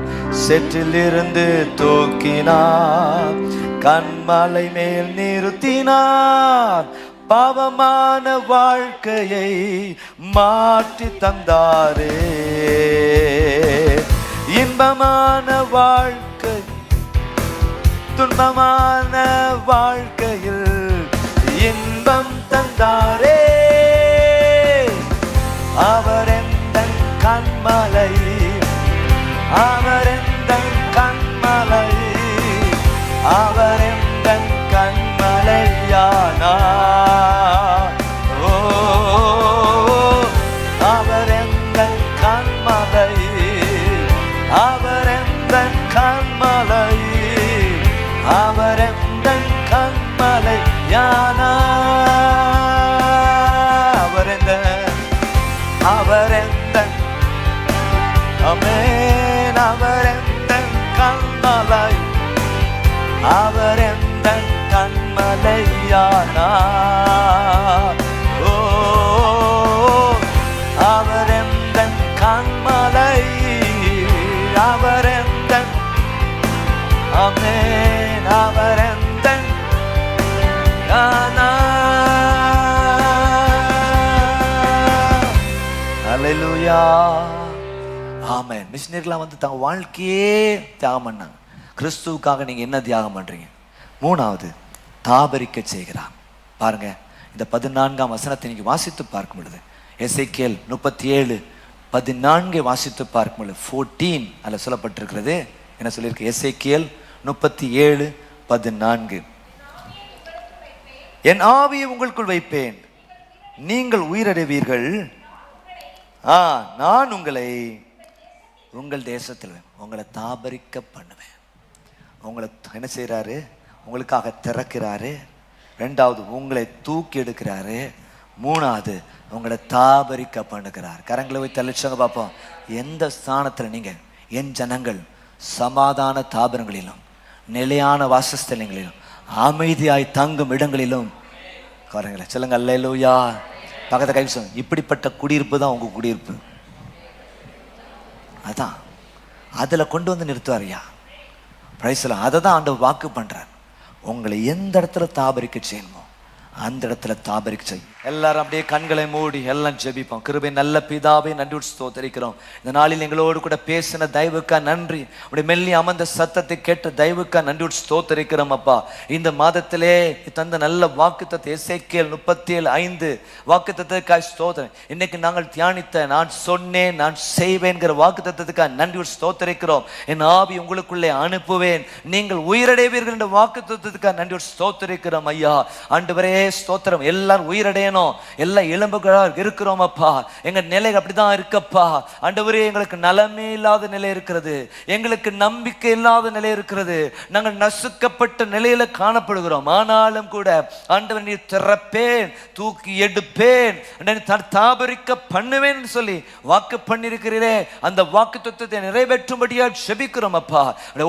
சேற்றில் இருந்து தூக்கினார், கண்மலை மேல் நிறுத்தினார். பாவமான வாழ்க்கையை மாற்றி தந்தாரே, இன்பமான வாழ்க்கை துன்பமான வாழ்க்கையில் இன்பம் தந்தாரே. அவர் எந்தன் கண்மலை, அவர் எந்தன் கண்மலை, அவர் எந்தன் கண்மலையானார். ஓ, அவர் எந்தன் கண்மலை, அவர் எந்தன் கண்மலை, அவர் எந்தன் கண்மலையானார். அவர் எந்தன் ஆமென், அவர் எந்தன் கண்மலை, அவர் எந்தன் கண்மலையானார். ஓ, அவர் எந்தன் கண்மலை, அவர் எந்தன் ஆமென், அவர் எந்தன் ஹல்லேலூயா. ஆமென். மிஷனரிலாம் வந்து தங்க வாழ்க்கையே தியாகம் பண்ணாங்க. கிறிஸ்துவுக்காக நீங்க என்ன தியாகம் பண்றீங்க? மூணாவது, தாபரிக்க செய்கிறார். பாருங்க, இந்த 14ஆம் வசனத்தை நீங்க வாசித்து பார்க்கும் பொழுது, எசேக்கியேல் 37:14 வாசித்து பார்க்கும் பொழுது 14 அதுல சொல்லப்பட்டிருக்கிறது. என்ன சொல்லியிருக்கு? எசேக்கியேல் 37:14, என் ஆவியை உங்களுக்குள் வைப்பேன், நீங்கள் உயிரடைவீர்கள், நான் உங்களை உங்கள் தேசத்தில் உங்களை தாபரிக்க பண்ணுவேன். உங்களை என்ன செய்யறாரு? உங்களுக்காக திறக்கிறாரு. ரெண்டாவது, உங்களை தூக்கி எடுக்கிறாரு. மூணாவது, உங்களை தாபரிக்க பண்ணுகிறார். கரங்களை போய் தெளிச்சவங்க பார்ப்போம். எந்த ஸ்தானத்தில் நீங்க என் ஜனங்கள் சமாதான தாபரங்களிலும் நிலையான வாசஸ்தலங்களிலும் அமைதியாய் தங்கும் இடங்களிலும் கரங்களை சொல்லுங்க அல்லேலூயா. பக்கத்தை கை சொல்லுங்க. இப்படிப்பட்ட குடியிருப்பு தான் உங்க குடியிருப்பு. அதான் அதுல கொண்டு வந்து நிறுத்துவாரியா. பிரைஸ்ல அதை தான் ஆண்டவர் வாக்கு பண்றார். உங்களை எந்த இடத்துல தாபரிக்க செய்யணுமோ அந்த இடத்துல தாபரிக்க செய்யும். எல்லாரும் அப்படியே கண்களை மூடி எல்லாம் ஜெபிப்போம். கிருபை நல்ல பிதாவே, நன்றி ஸ்தோத்திரிக்கிறோம். இந்த நாளில் எங்களோடு கூட பேசின தயவுக்கா நன்றி. உடைய மெல்லி அமர்ந்த சத்தத்தை கேட்ட தயவுக்கா நன்றி ஸ்தோத்திரிக்கிறோம் அப்பா. இந்த மாதத்திலே தந்த நல்ல வாக்குத்தத்தை எசேக்கியேல் 37:5 வாக்குத்தத்துக்காய் ஸ்தோத்திரம். இன்னைக்கு நாங்கள் தியானித்த நான் சொன்னேன் நான் செய்வேன்கிற வாக்குத்தத்துக்காய் நன்றி ஸ்தோத்திரிக்கிறோம். என் ஆவி உங்களுக்குள்ளே அனுப்புவேன், நீங்கள் உயிரடைவீர்கள் என்ற வாக்குத்தத்துக்காய் நன்றி ஸ்தோத்திரிக்கிறோம் ஐயா. ஆண்டவரே ஸ்தோத்திரம். எல்லாரும் உயிரடையணும் செய்யணும். எல்லா எலும்புகளாக இருக்கிறோம் அப்பா, எங்க நிலை அப்படிதான் இருக்கப்பா. ஆண்டவரே, எங்களுக்கு நலமே இல்லாத நிலை இருக்கிறது, எங்களுக்கு நம்பிக்கை இல்லாத நிலை இருக்கிறது, நாங்கள் நசுக்கப்பட்ட நிலையில காணப்படுகிறோம். ஆனாலும் கூட ஆண்டவர் நீர் திறப்பேன், தூக்கி எடுப்பேன், தாபரிக்க பண்ணுவேன் சொல்லி வாக்கு பண்ணிருக்கிறீரே, அந்த வாக்கு தத்துவத்தை நிறைவேற்றும்படியா ஜெபிக்கிறோம் அப்பா.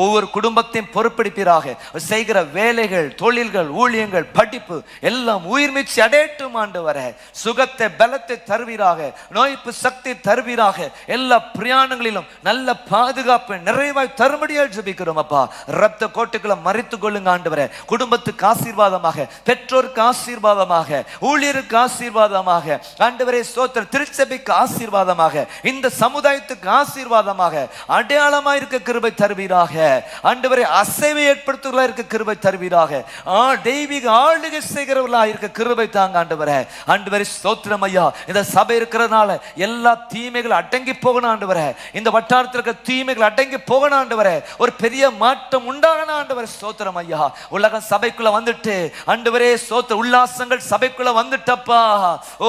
ஒவ்வொரு குடும்பத்தையும் பொறுப்பெடுப்பீராக. செய்கிற வேலைகள், தொழில்கள், ஊழியங்கள், படிப்பு எல்லாம் உயிர் மீட்சி அடையட்டும் ஆண்டவரே. சுகத்தை பலத்தை தருவீராக, நோய்ப்பு சக்தி தருவீராக. எல்லா பிரயாணங்களிலும் நல்ல பாதுகாப்பு நிறைவாய் தரும்படியா ஜெபிக்கிறோம் அப்பா. ரத்த கோட்டைகளை மறைத்துக் கொள்ளுங்க ஆண்டவரே. குடும்பத்துக்கு ஆசீர்வாதமாக, பெற்றோருக்கு ஆசீர்வாதமாக, ஊழியருக்கு ஆசீர்வாதமாக ஆண்டவரே ஸ்தோத்திரம். திருச்சபைக்கு ஆசீர்வாதமாக, இந்த சமுதாயத்துக்கு ஆசீர்வாதமாக, அடையாளமாக இருக்க கிருபை தருவீராக ஆண்டவரே. அசைவை ஏற்படுத்துவர்களா இருக்க கிருபை தருவீராக. தெய்வீக ஆளுகை செய்கிறவர்களா இருக்க கிருபை தாங்க ஆண்டவரே. ஆண்டவரே ஸ்தோத்திரம் ஐயா. இந்த சபை இருக்கிறதுனால எல்லா தீமைகள் அடங்கி போகணும் ஆண்டவரே. இந்த வட்டாரத்தில் இருக்க தீமைகள் அடங்கி போகணும் ஆண்டவரே. ஒரு பெரிய மாற்றம் உண்டாகணும் ஆண்டவரே. ஸ்தோத்திரம் ஐயா. உலகம் சபைக்குள்ள வந்துட்டு ஆண்டவரே ஸ்தோத்திர, உல்லாசங்கள் சபைக்குள்ள வந்துட்டப்பா. ஓ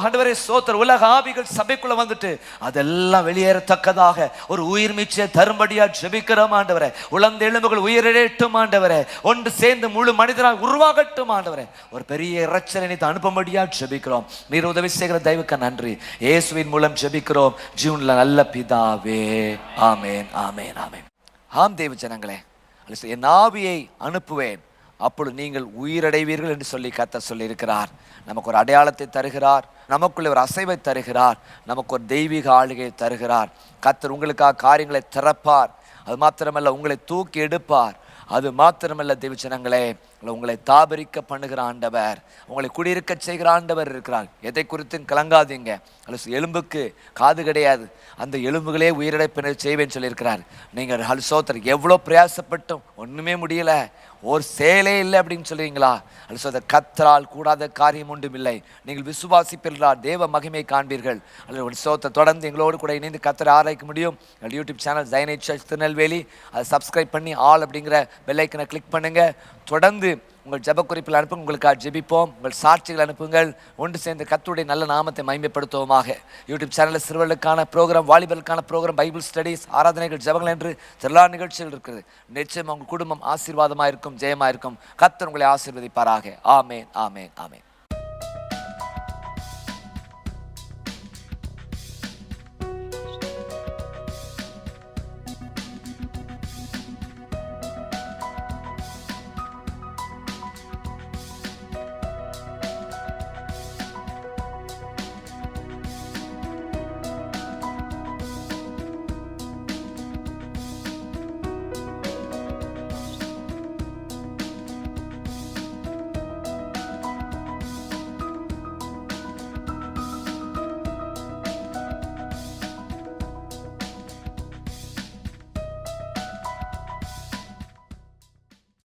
ஆண்டவரே ஸ்தோத்திர, உலக ஆவிகள் சபைக்குள்ள வந்துட்டு அதெல்லாம் வெளியேறத்தக்கதாக ஒரு உயிர் மீட்சியை தரும்படியா ஜெபிக்கிறோம் ஆண்டவரே. உலர்ந்த எலும்புகள் உயிரிழட்டும் ஆண்டவரே. ஒன்று சேர்ந்து முழு மனிதராக உருவாகட்டும் ஆண்டவரே. ஒரு பெரிய இறைச்சலை நீ அனுப்பும்படியா ஜெபிக்கிறோம். நீர் உதவி செய்கிற தயவுக்கு நன்றி. இயேசுவின் மூலம் ஜெபிக்கிறோம் ஜீவன்ல நல்ல பிதாவே. ஆமேன், ஆமேன், ஆமேன். ஆம் தேவ ஜனங்களே, என் ஆவியை அனுப்புவேன், அப்பொழுது நீங்கள் உயிரடைவீர்கள் என்று சொல்லி கர்த்தர் சொல்லி இருக்கிறார். நமக்கு ஒரு அடையாளத்தை தருகிறார், நமக்குள்ள ஒரு அசைவை தருகிறார், நமக்கு ஒரு தெய்வீக ஆளுகையை தருகிறார். கர்த்தர் உங்களுக்காக காரியங்களை திறப்பார். அது மாத்திரமல்ல, உங்களை தூக்கி எடுப்பார். அது மாத்திரமல்ல தேவ ஜனங்களே, உங்களை தாபரிக்க பண்ணுகிற ஆண்டவர், உங்களை குடியிருக்க செய்கிற ஆண்டவர் இருக்கிறார். எதை குறித்தும் கலங்காதீங்க. எலும்புக்கு காது கிடையாது, அந்த எலும்புகளே உயிரிழப்பினை செய்வேன்னு சொல்லியிருக்கிறார். நீங்கள் ஹல்சோத்தர் எவ்வளோ பிரயாசப்பட்டும் ஒன்றுமே முடியல, ஒரு செயலே இல்லை அப்படின்னு சொல்றீங்களா? அல்லது கத்தரால் கூடாத காரியம் ஒன்றும் இல்லை. நீங்கள் விசுவாசிப்பீர்களால் தேவ மகிமை காண்பீர்கள். அல்லது ஒரு சோத்தை தொடர்ந்து எங்களோடு கூட இணைந்து கத்தரை ஆராய்க்க முடியும். யூடியூப் சேனல் ஜைனேட் சர்ச் திருநெல்வேலி, அதை சப்ஸ்கிரைப் பண்ணி ஆல் அப்படிங்கிற பெல் ஐக்கனை கிளிக் பண்ணுங்க. தொடர்ந்து உங்கள் ஜெப குறிப்பில் அனுப்புங்க, உங்களுக்காக ஜெபிப்போம். உங்கள் சாட்சிகள் அனுப்புங்கள். ஒன்று சேர்ந்து கர்த்தருடைய நல்ல நாமத்தை மகிமைப்படுத்துவோமாக. யூடியூப் சேனலில் சிறுவர்களுக்கான ப்ரோக்ராம், வாலிபர்களுக்கான ப்ரோக்ராம், பைபிள் ஸ்டடீஸ், ஆராதனைகள், ஜெபங்கள் என்று எல்லா நிகழ்ச்சிகள் இருக்குது. நிச்சயம் உங்கள் குடும்பம் ஆசீர்வாதமாக இருக்கும், ஜெயமாக இருக்கும். கர்த்தர் உங்களை ஆசீர்வதிப்பாராக. ஆமேன், ஆமேன், ஆமேன்.